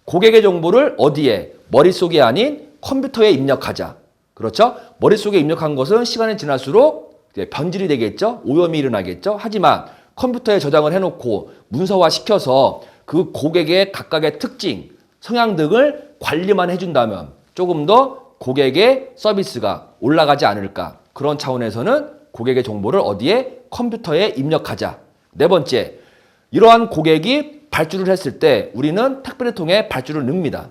고객의 정보를 어디에? 머릿속에 아닌 컴퓨터에 입력하자. 그렇죠? 머릿속에 입력한 것은 시간이 지날수록 변질이 되겠죠? 오염이 일어나겠죠? 하지만 컴퓨터에 저장을 해놓고 문서화시켜서 그 고객의 각각의 특징, 성향 등을 관리만 해준다면 조금 더 고객의 서비스가 올라가지 않을까. 그런 차원에서는 고객의 정보를 어디에? 컴퓨터에 입력하자. 네 번째, 이러한 고객이 발주를 했을 때 우리는 택배를 통해 발주를 넣습니다.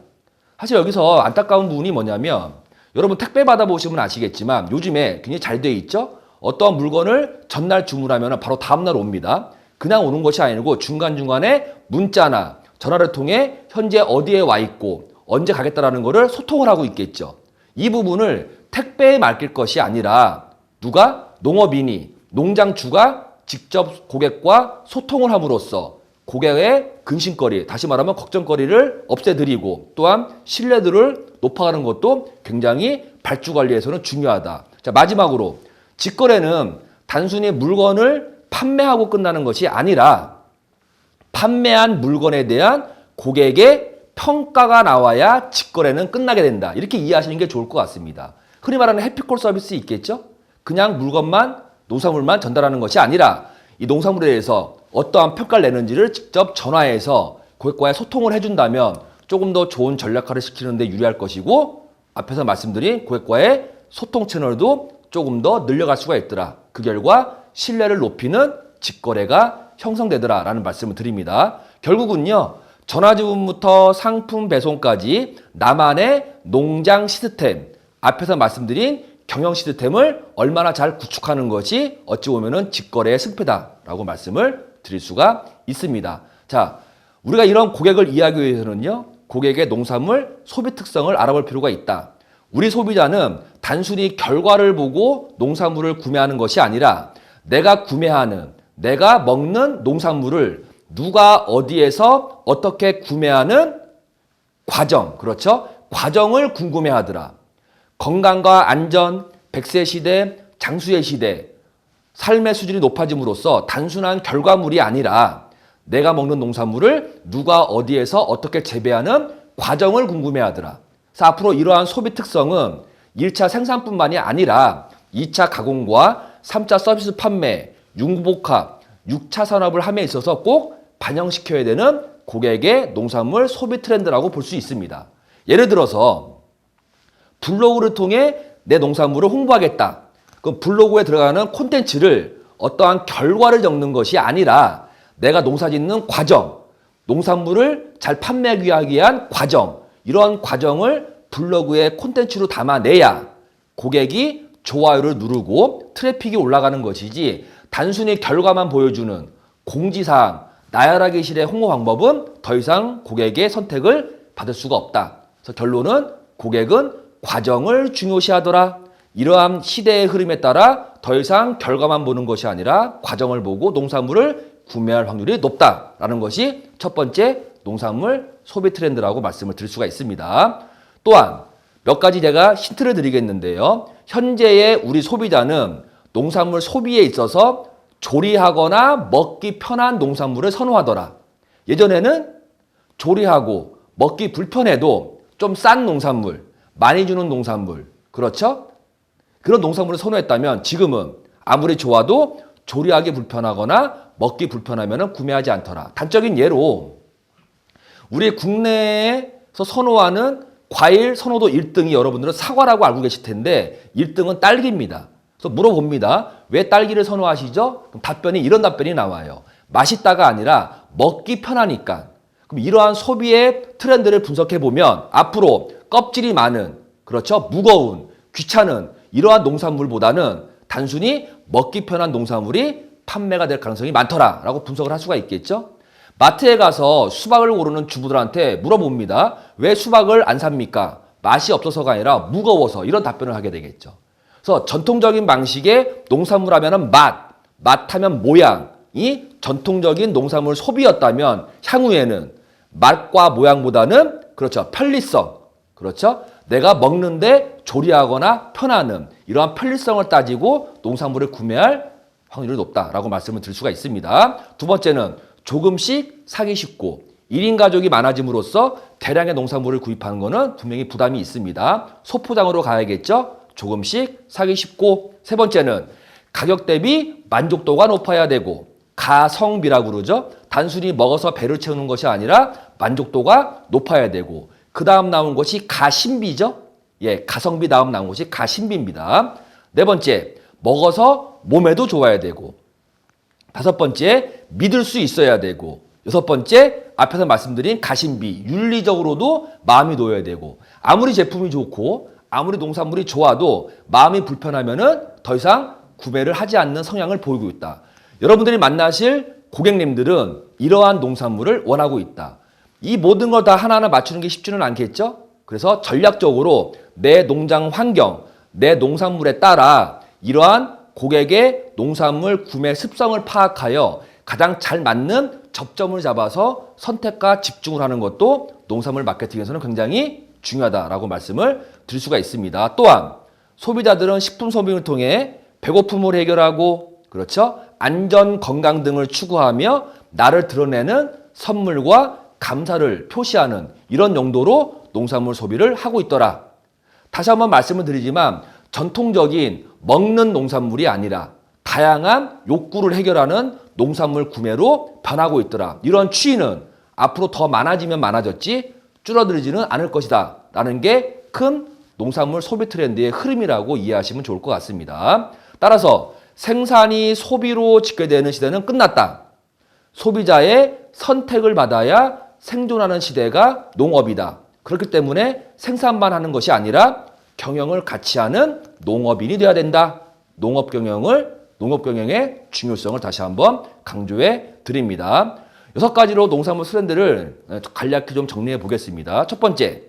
사실 여기서 안타까운 부분이 뭐냐면 여러분 택배 받아보시면 아시겠지만 요즘에 굉장히 잘 돼 있죠? 어떠한 물건을 전날 주문하면 바로 다음날 옵니다. 그냥 오는 것이 아니고 중간중간에 문자나 전화를 통해 현재 어디에 와 있고 언제 가겠다라는 것을 소통을 하고 있겠죠. 이 부분을 택배에 맡길 것이 아니라 누가? 농업인이, 농장주가 직접 고객과 소통을 함으로써 고객의 근심거리, 다시 말하면 걱정거리를 없애드리고 또한 신뢰도를 높아가는 것도 굉장히 발주 관리에서는 중요하다. 자, 마지막으로 직거래는 단순히 물건을 판매하고 끝나는 것이 아니라 판매한 물건에 대한 고객의 평가가 나와야 직거래는 끝나게 된다. 이렇게 이해하시는 게 좋을 것 같습니다. 흔히 말하는 해피콜 서비스 있겠죠? 그냥 물건만, 농산물만 전달하는 것이 아니라 이 농산물에 대해서 어떠한 평가를 내는지를 직접 전화해서 고객과의 소통을 해준다면 조금 더 좋은 전략화를 시키는 데 유리할 것이고 앞에서 말씀드린 고객과의 소통 채널도 조금 더 늘려갈 수가 있더라. 그 결과 신뢰를 높이는 직거래가 형성되더라 라는 말씀을 드립니다. 결국은요. 전화주문부터 상품 배송까지 나만의 농장 시스템, 앞에서 말씀드린 경영 시스템을 얼마나 잘 구축하는 것이 어찌 보면은 직거래의 승패다라고 말씀을 드릴 수가 있습니다. 자, 우리가 이런 고객을 이해하기 위해서는요. 고객의 농산물 소비 특성을 알아볼 필요가 있다. 우리 소비자는 단순히 결과를 보고 농산물을 구매하는 것이 아니라 내가 구매하는, 내가 먹는 농산물을 누가 어디에서 어떻게 구매하는 과정, 그렇죠? 과정을 궁금해하더라. 건강과 안전, 100세 시대, 장수의 시대, 삶의 수준이 높아짐으로써 단순한 결과물이 아니라 내가 먹는 농산물을 누가 어디에서 어떻게 재배하는 과정을 궁금해하더라. 그래서 앞으로 이러한 소비 특성은 1차 생산뿐만이 아니라 2차 가공과 3차 서비스 판매, 융복합, 6차 산업을 함에 있어서 꼭 반영시켜야 되는 고객의 농산물 소비 트렌드라고 볼 수 있습니다. 예를 들어서 블로그를 통해 내 농산물을 홍보하겠다. 그럼 블로그에 들어가는 콘텐츠를 어떠한 결과를 적는 것이 아니라 내가 농사 짓는 과정, 농산물을 잘 판매하기 위한 과정, 이러한 과정을 블로그에 콘텐츠로 담아내야 고객이 좋아요를 누르고 트래픽이 올라가는 것이지 단순히 결과만 보여주는 공지사항, 나열하기 실의 홍보 방법은 더 이상 고객의 선택을 받을 수가 없다. 그래서 결론은 고객은 과정을 중요시하더라. 이러한 시대의 흐름에 따라 더 이상 결과만 보는 것이 아니라 과정을 보고 농산물을 구매할 확률이 높다라는 것이 첫 번째 농산물 소비 트렌드라고 말씀을 드릴 수가 있습니다. 또한 몇 가지 제가 힌트를 드리겠는데요. 현재의 우리 소비자는 농산물 소비에 있어서 조리하거나 먹기 편한 농산물을 선호하더라. 예전에는 조리하고 먹기 불편해도 좀 싼 농산물, 많이 주는 농산물, 그렇죠? 그런 농산물을 선호했다면 지금은 아무리 좋아도 조리하기 불편하거나 먹기 불편하면 구매하지 않더라. 단적인 예로 우리 국내에서 선호하는 과일 선호도 1등이 여러분들은 사과라고 알고 계실 텐데 1등은 딸기입니다. 그래서 물어봅니다. 왜 딸기를 선호하시죠? 그럼 답변이 이런 답변이 나와요. 맛있다가 아니라 먹기 편하니까. 그럼 이러한 소비의 트렌드를 분석해 보면 앞으로 껍질이 많은, 그렇죠? 무거운, 귀찮은 이러한 농산물보다는 단순히 먹기 편한 농산물이 판매가 될 가능성이 많더라라고 분석을 할 수가 있겠죠? 마트에 가서 수박을 고르는 주부들한테 물어봅니다. 왜 수박을 안 삽니까? 맛이 없어서가 아니라 무거워서, 이런 답변을 하게 되겠죠. 그래서 전통적인 방식의 농산물 하면은 맛하면 모양이 전통적인 농산물 소비였다면 향후에는 맛과 모양보다는, 그렇죠, 편리성, 그렇죠, 내가 먹는데 조리하거나 편하는 이러한 편리성을 따지고 농산물을 구매할 확률이 높다라고 말씀을 드릴 수가 있습니다. 두 번째는 조금씩 사기 쉽고 1인 가족이 많아짐으로써 대량의 농산물을 구입하는 것은 분명히 부담이 있습니다. 소포장으로 가야겠죠. 조금씩 사기 쉽고, 세 번째는 가격 대비 만족도가 높아야 되고, 가성비라고 그러죠. 단순히 먹어서 배를 채우는 것이 아니라 만족도가 높아야 되고, 그 다음 나온 것이 가심비죠. 예, 가성비 다음 나온 것이 가심비입니다. 네 번째, 먹어서 몸에도 좋아야 되고, 다섯 번째, 믿을 수 있어야 되고, 여섯 번째, 앞에서 말씀드린 가심비, 윤리적으로도 마음이 놓여야 되고, 아무리 제품이 좋고 아무리 농산물이 좋아도 마음이 불편하면은 더 이상 구매를 하지 않는 성향을 보이고 있다. 여러분들이 만나실 고객님들은 이러한 농산물을 원하고 있다. 이 모든 걸 다 하나하나 맞추는 게 쉽지는 않겠죠? 그래서 전략적으로 내 농장 환경, 내 농산물에 따라 이러한 고객의 농산물 구매 습성을 파악하여 가장 잘 맞는 접점을 잡아서 선택과 집중을 하는 것도 농산물 마케팅에서는 굉장히 중요하다라고 말씀을 드릴 수가 있습니다. 또한 소비자들은 식품 소비를 통해 배고픔을 해결하고, 그렇죠, 안전, 건강 등을 추구하며 나를 드러내는 선물과 감사를 표시하는 이런 용도로 농산물 소비를 하고 있더라. 다시 한번 말씀을 드리지만 전통적인 먹는 농산물이 아니라 다양한 욕구를 해결하는 농산물 구매로 변하고 있더라. 이런 추이는 앞으로 더 많아지면 많아졌지 줄어들지는 않을 것이다 라는 게 큰 농산물 소비 트렌드의 흐름이라고 이해하시면 좋을 것 같습니다. 따라서 생산이 소비로 직결되는 시대는 끝났다. 소비자의 선택을 받아야 생존하는 시대가 농업이다. 그렇기 때문에 생산만 하는 것이 아니라 경영을 같이 하는 농업인이 되어야 된다. 농업 경영의 중요성을 다시 한번 강조해 드립니다. 6가지로 농산물 트렌드를 간략히 좀 정리해 보겠습니다. 첫 번째,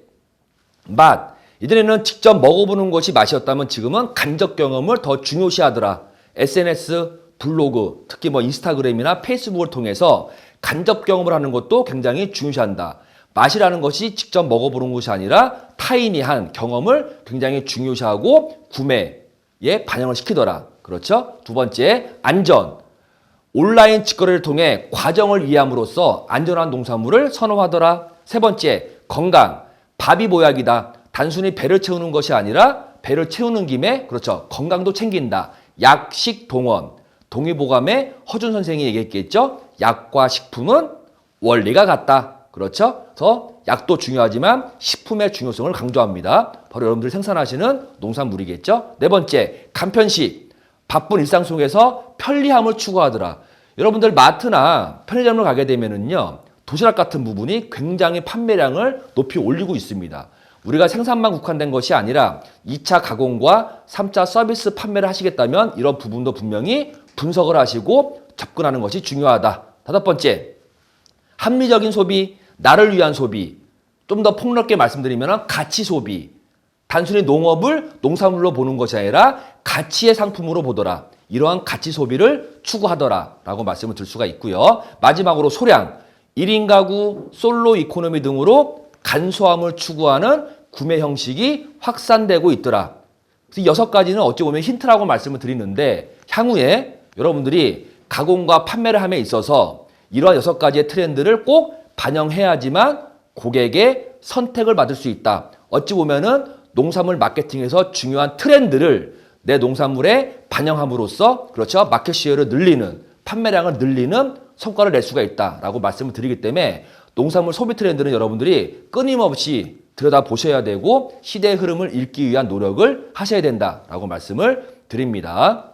맛. 예전에는 직접 먹어보는 것이 맛이었다면 지금은 간접 경험을 더 중요시하더라. SNS, 블로그, 특히 인스타그램이나 페이스북을 통해서 간접 경험을 하는 것도 굉장히 중요시한다. 맛이라는 것이 직접 먹어보는 것이 아니라 타인이 한 경험을 굉장히 중요시하고 구매에 반영을 시키더라. 그렇죠? 두 번째, 안전. 온라인 직거래를 통해 과정을 이해함으로써 안전한 농산물을 선호하더라. 세 번째, 건강. 밥이 보약이다. 단순히 배를 채우는 것이 아니라 배를 채우는 김에, 그렇죠, 건강도 챙긴다. 약식 동원. 동의보감의 허준 선생이 얘기했겠죠. 약과 식품은 원리가 같다. 그렇죠? 그래서 약도 중요하지만 식품의 중요성을 강조합니다. 바로 여러분들이 생산하시는 농산물이겠죠. 네 번째, 간편식. 바쁜 일상 속에서 편리함을 추구하더라. 여러분들 마트나 편의점을 가게 되면은요, 도시락 같은 부분이 굉장히 판매량을 높이 올리고 있습니다. 우리가 생산만 국한된 것이 아니라 2차 가공과 3차 서비스 판매를 하시겠다면 이런 부분도 분명히 분석을 하시고 접근하는 것이 중요하다. 다섯 번째, 합리적인 소비, 나를 위한 소비. 좀 더 폭넓게 말씀드리면 가치 소비. 단순히 농업을 농산물로 보는 것이 아니라 가치의 상품으로 보더라. 이러한 가치 소비를 추구하더라 라고 말씀을 드릴 수가 있고요. 마지막으로 소량, 1인 가구, 솔로 이코노미 등으로 간소함을 추구하는 구매 형식이 확산되고 있더라. 그래서 이 6가지는 어찌 보면 힌트라고 말씀을 드리는데 향후에 여러분들이 가공과 판매를 함에 있어서 이러한 6가지의 트렌드를 꼭 반영해야지만 고객의 선택을 받을 수 있다. 어찌 보면은 농산물 마케팅에서 중요한 트렌드를 내 농산물에 반영함으로써 그렇죠. 마켓 시어를 늘리는, 판매량을 늘리는 성과를 낼 수가 있다라고 말씀을 드리기 때문에 농산물 소비 트렌드는 여러분들이 끊임없이 들여다보셔야 되고 시대의 흐름을 읽기 위한 노력을 하셔야 된다라고 말씀을 드립니다.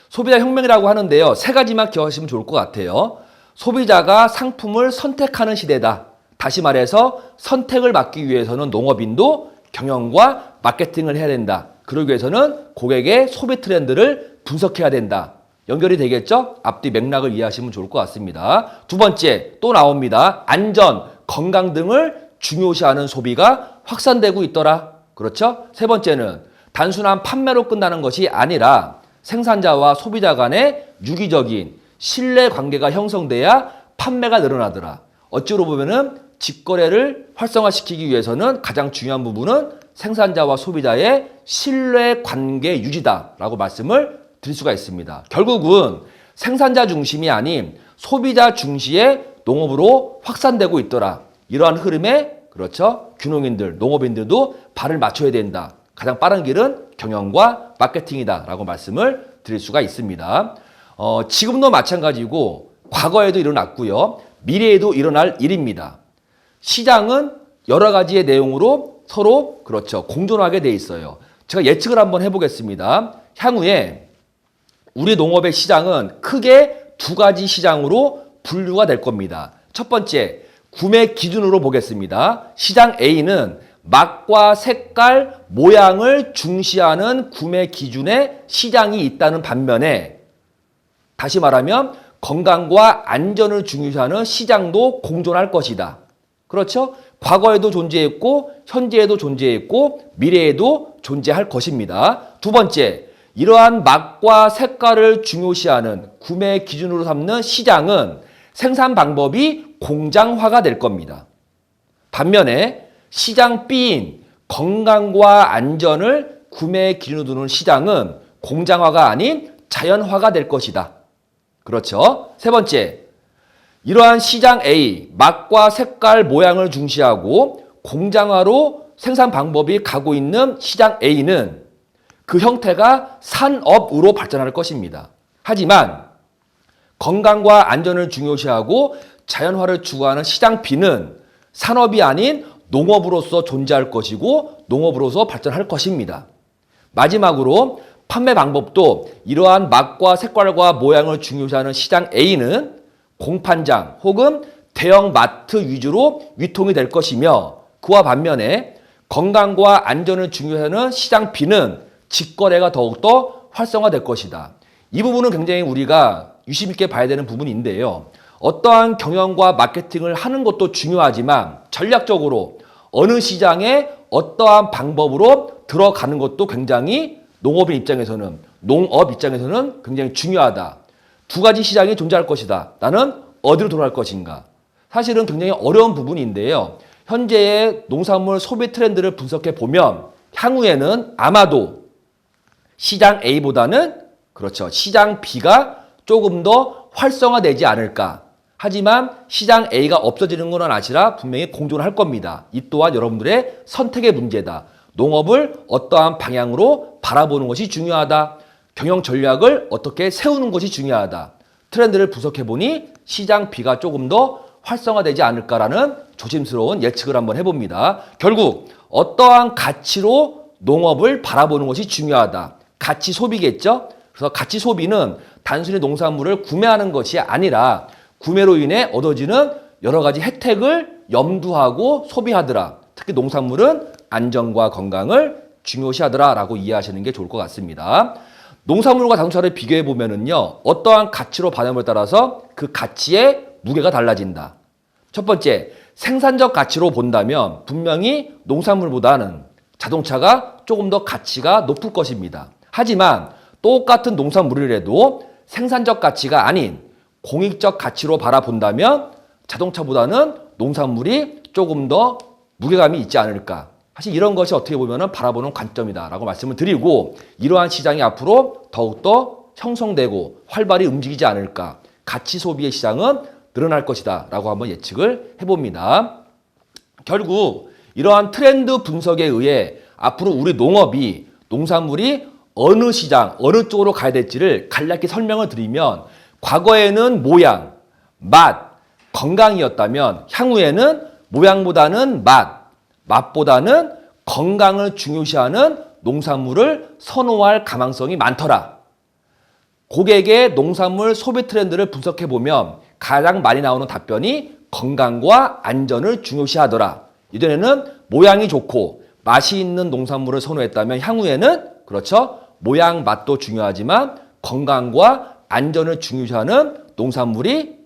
소비자 혁명이라고 하는데요. 3가지만 기억하시면 좋을 것 같아요. 소비자가 상품을 선택하는 시대다. 다시 말해서 선택을 받기 위해서는 농업인도 경영과 마케팅을 해야 된다. 그러기 위해서는 고객의 소비 트렌드를 분석해야 된다. 연결이 되겠죠? 앞뒤 맥락을 이해하시면 좋을 것 같습니다. 두 번째, 또 나옵니다. 안전, 건강 등을 중요시하는 소비가 확산되고 있더라. 그렇죠? 세 번째는 단순한 판매로 끝나는 것이 아니라 생산자와 소비자 간의 유기적인 신뢰 관계가 형성돼야 판매가 늘어나더라. 어찌로 보면은 직거래를 활성화시키기 위해서는 가장 중요한 부분은 생산자와 소비자의 신뢰 관계 유지다라고 말씀을 드릴 수가 있습니다. 결국은 생산자 중심이 아닌 소비자 중시의 농업으로 확산되고 있더라. 이러한 흐름에 그렇죠. 귀농인들, 농업인들도 발을 맞춰야 된다. 가장 빠른 길은 경영과 마케팅이다라고 말씀을 드릴 수가 있습니다. 지금도 마찬가지고 과거에도 일어났고요. 미래에도 일어날 일입니다. 시장은 여러 가지의 내용으로 서로 그렇죠. 공존하게 돼 있어요. 제가 예측을 한번 해보겠습니다. 향후에 우리 농업의 시장은 크게 2가지 시장으로 분류가 될 겁니다. 첫 번째, 구매 기준으로 보겠습니다. 시장 A는 맛과 색깔, 모양을 중시하는 구매 기준의 시장이 있다는 반면에 다시 말하면 건강과 안전을 중요시하는 시장도 공존할 것이다. 그렇죠? 과거에도 존재했고 현재에도 존재했고 미래에도 존재할 것입니다. 두 번째, 이러한 맛과 색깔을 중요시하는 구매 기준으로 삼는 시장은 생산 방법이 공장화가 될 겁니다. 반면에 시장 B인 건강과 안전을 구매 기준으로 두는 시장은 공장화가 아닌 자연화가 될 것이다. 그렇죠? 세 번째, 이러한 시장 A, 맛과 색깔, 모양을 중시하고 공장화로 생산 방법이 가고 있는 시장 A는 그 형태가 산업으로 발전할 것입니다. 하지만 건강과 안전을 중요시하고 자연화를 추구하는 시장 B는 산업이 아닌 농업으로서 존재할 것이고 농업으로서 발전할 것입니다. 마지막으로 판매 방법도 이러한 맛과 색깔과 모양을 중요시하는 시장 A는 공판장 혹은 대형 마트 위주로 유통이 될 것이며 그와 반면에 건강과 안전을 중요시하는 시장 B는 직거래가 더욱더 활성화될 것이다. 이 부분은 굉장히 우리가 유심 있게 봐야 되는 부분인데요. 어떠한 경영과 마케팅을 하는 것도 중요하지만 전략적으로 어느 시장에 어떠한 방법으로 들어가는 것도 굉장히 농업 입장에서는 굉장히 중요하다. 2가지 시장이 존재할 것이다. 나는 어디로 돌아갈 것인가? 사실은 굉장히 어려운 부분인데요. 현재의 농산물 소비 트렌드를 분석해 보면 향후에는 아마도 시장 A보다는 그렇죠. 시장 B가 조금 더 활성화되지 않을까. 하지만 시장 A가 없어지는 건 아니라 분명히 공존할 겁니다. 이 또한 여러분들의 선택의 문제다. 농업을 어떠한 방향으로 바라보는 것이 중요하다. 경영 전략을 어떻게 세우는 것이 중요하다. 트렌드를 분석해보니 시장 B가 조금 더 활성화되지 않을까라는 조심스러운 예측을 한번 해봅니다. 결국 어떠한 가치로 농업을 바라보는 것이 중요하다. 가치 소비겠죠? 그래서 가치 소비는 단순히 농산물을 구매하는 것이 아니라 구매로 인해 얻어지는 여러 가지 혜택을 염두하고 소비하더라. 특히 농산물은 안전과 건강을 중요시하더라라고 이해하시는 게 좋을 것 같습니다. 농산물과 자동차를 비교해 보면은요, 어떠한 가치로 반영을 따라서 그 가치의 무게가 달라진다. 첫 번째, 생산적 가치로 본다면 분명히 농산물보다는 자동차가 조금 더 가치가 높을 것입니다. 하지만 똑같은 농산물이라도 생산적 가치가 아닌 공익적 가치로 바라본다면 자동차보다는 농산물이 조금 더 무게감이 있지 않을까. 사실 이런 것이 어떻게 보면 바라보는 관점이다라고 말씀을 드리고, 이러한 시장이 앞으로 더욱더 형성되고 활발히 움직이지 않을까. 가치 소비의 시장은 늘어날 것이다 라고 한번 예측을 해봅니다. 결국 이러한 트렌드 분석에 의해 앞으로 우리 농업이, 농산물이 어느 시장, 어느 쪽으로 가야 될지를 간략히 설명을 드리면, 과거에는 모양, 맛, 건강이었다면 향후에는 모양보다는 맛보다는 건강을 중요시하는 농산물을 선호할 가망성이 많더라. 고객의 농산물 소비 트렌드를 분석해보면 가장 많이 나오는 답변이 건강과 안전을 중요시하더라. 이전에는 모양이 좋고 맛이 있는 농산물을 선호했다면 향후에는, 그렇죠, 모양, 맛도 중요하지만 건강과 안전을 중요시하는 농산물이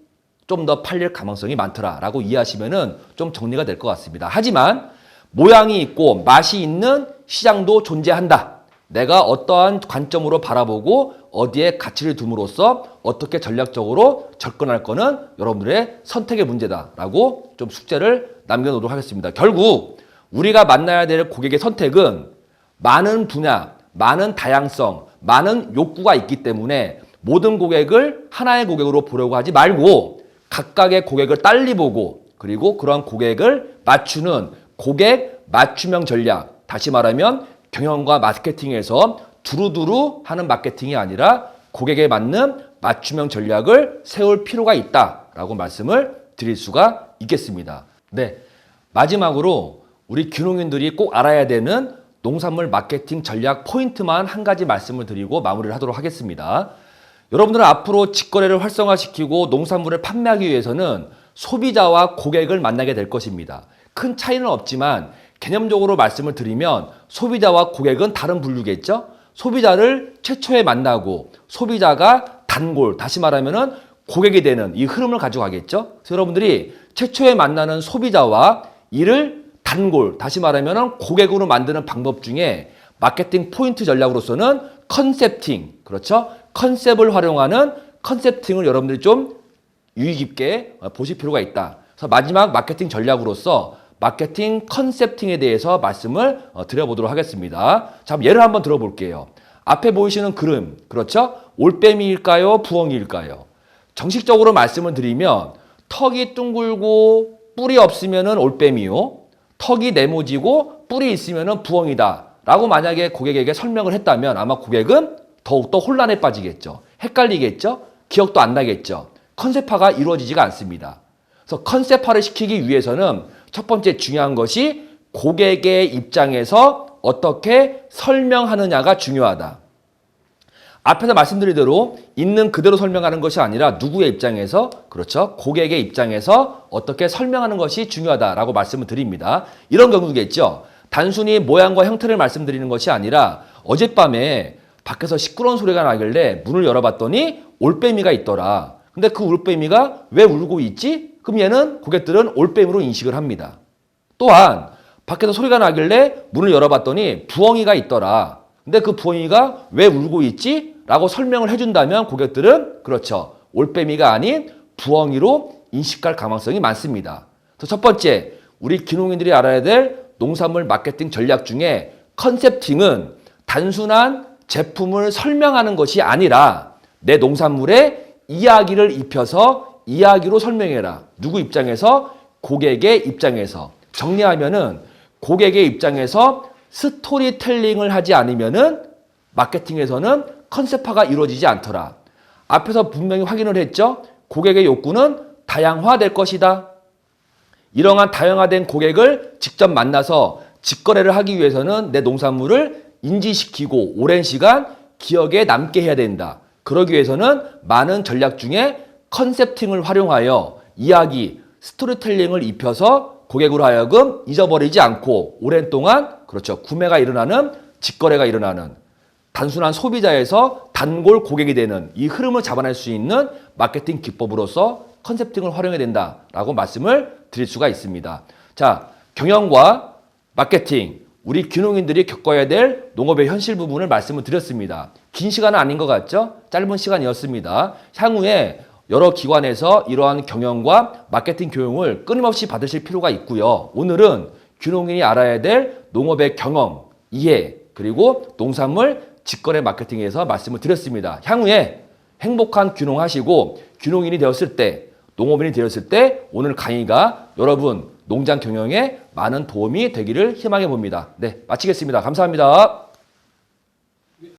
좀 더 팔릴 가능성이 많더라라고 이해하시면은 좀 정리가 될 것 같습니다. 하지만 모양이 있고 맛이 있는 시장도 존재한다. 내가 어떠한 관점으로 바라보고 어디에 가치를 둠으로써 어떻게 전략적으로 접근할 거는 여러분들의 선택의 문제다라고 좀 숙제를 남겨놓도록 하겠습니다. 결국 우리가 만나야 될 고객의 선택은 많은 분야, 많은 다양성, 많은 욕구가 있기 때문에 모든 고객을 하나의 고객으로 보려고 하지 말고 각각의 고객을 딸리 보고, 그리고 그런 고객을 맞추는 고객 맞춤형 전략, 다시 말하면 경영과 마케팅에서 두루두루 하는 마케팅이 아니라 고객에 맞는 맞춤형 전략을 세울 필요가 있다라고 말씀을 드릴 수가 있겠습니다. 네, 마지막으로 우리 귀농인들이 꼭 알아야 되는 농산물 마케팅 전략 포인트만 한 가지 말씀을 드리고 마무리를 하도록 하겠습니다. 여러분들은 앞으로 직거래를 활성화시키고 농산물을 판매하기 위해서는 소비자와 고객을 만나게 될 것입니다. 큰 차이는 없지만 개념적으로 말씀을 드리면 소비자와 고객은 다른 분류겠죠? 소비자를 최초에 만나고 소비자가 단골, 다시 말하면은 고객이 되는 이 흐름을 가져가겠죠? 그래서 여러분들이 최초에 만나는 소비자와 이를 단골, 다시 말하면은 고객으로 만드는 방법 중에 마케팅 포인트 전략으로서는 컨셉팅, 그렇죠? 컨셉을 활용하는 컨셉팅을 여러분들이 좀 유의 깊게 보실 필요가 있다. 그래서 마지막 마케팅 전략으로서 마케팅 컨셉팅에 대해서 말씀을 드려보도록 하겠습니다. 자, 예를 한번 들어볼게요. 앞에 보이시는 그림, 그렇죠? 올빼미일까요? 부엉이일까요? 정식적으로 말씀을 드리면 턱이 둥글고 뿔이 없으면 올빼미요. 턱이 네모지고 뿔이 있으면 부엉이다 라고 만약에 고객에게 설명을 했다면 아마 고객은 더욱더 혼란에 빠지겠죠. 헷갈리겠죠. 기억도 안 나겠죠. 컨셉화가 이루어지지가 않습니다. 그래서 컨셉화를 시키기 위해서는 첫 번째 중요한 것이 고객의 입장에서 어떻게 설명하느냐가 중요하다. 앞에서 말씀드린 대로 있는 그대로 설명하는 것이 아니라 누구의 입장에서, 그렇죠, 고객의 입장에서 어떻게 설명하는 것이 중요하다라고 말씀을 드립니다. 이런 경우겠죠. 단순히 모양과 형태를 말씀드리는 것이 아니라 어젯밤에 밖에서 시끄러운 소리가 나길래 문을 열어봤더니 올빼미가 있더라. 근데 그 올빼미가 왜 울고 있지? 그럼 얘는 고객들은 올빼미로 인식을 합니다. 또한 밖에서 소리가 나길래 문을 열어봤더니 부엉이가 있더라. 근데 그 부엉이가 왜 울고 있지? 라고 설명을 해준다면 고객들은, 그렇죠, 올빼미가 아닌 부엉이로 인식할 가능성이 많습니다. 그래서 첫 번째, 우리 귀농인들이 알아야 될 농산물 마케팅 전략 중에 컨셉팅은 단순한 제품을 설명하는 것이 아니라 내 농산물에 이야기를 입혀서 이야기로 설명해라. 누구 입장에서? 고객의 입장에서. 정리하면은 고객의 입장에서 스토리텔링을 하지 않으면은 마케팅에서는 컨셉화가 이루어지지 않더라. 앞에서 분명히 확인을 했죠. 고객의 욕구는 다양화될 것이다. 이러한 다양화된 고객을 직접 만나서 직거래를 하기 위해서는 내 농산물을 인지시키고 오랜 시간 기억에 남게 해야 된다. 그러기 위해서는 많은 전략 중에 컨셉팅을 활용하여 이야기, 스토리텔링을 입혀서 고객으로 하여금 잊어버리지 않고 오랜 동안 그렇죠. 구매가 일어나는, 직거래가 일어나는 단순한 소비자에서 단골 고객이 되는 이 흐름을 잡아낼 수 있는 마케팅 기법으로서 컨셉팅을 활용해야 된다라고 말씀을 드릴 수가 있습니다. 자, 경영과 마케팅, 우리 귀농인들이 겪어야 될 농업의 현실 부분을 말씀을 드렸습니다. 긴 시간은 아닌 것 같죠? 짧은 시간이었습니다. 향후에 여러 기관에서 이러한 경영과 마케팅 교육을 끊임없이 받으실 필요가 있고요. 오늘은 귀농인이 알아야 될 농업의 경험, 이해, 그리고 농산물 직거래 마케팅에서 말씀을 드렸습니다. 향후에 행복한 귀농하시고 귀농인이 되었을 때, 농업인이 되었을 때 오늘 강의가 여러분 농장 경영에 많은 도움이 되기를 희망해 봅니다. 네, 마치겠습니다. 감사합니다.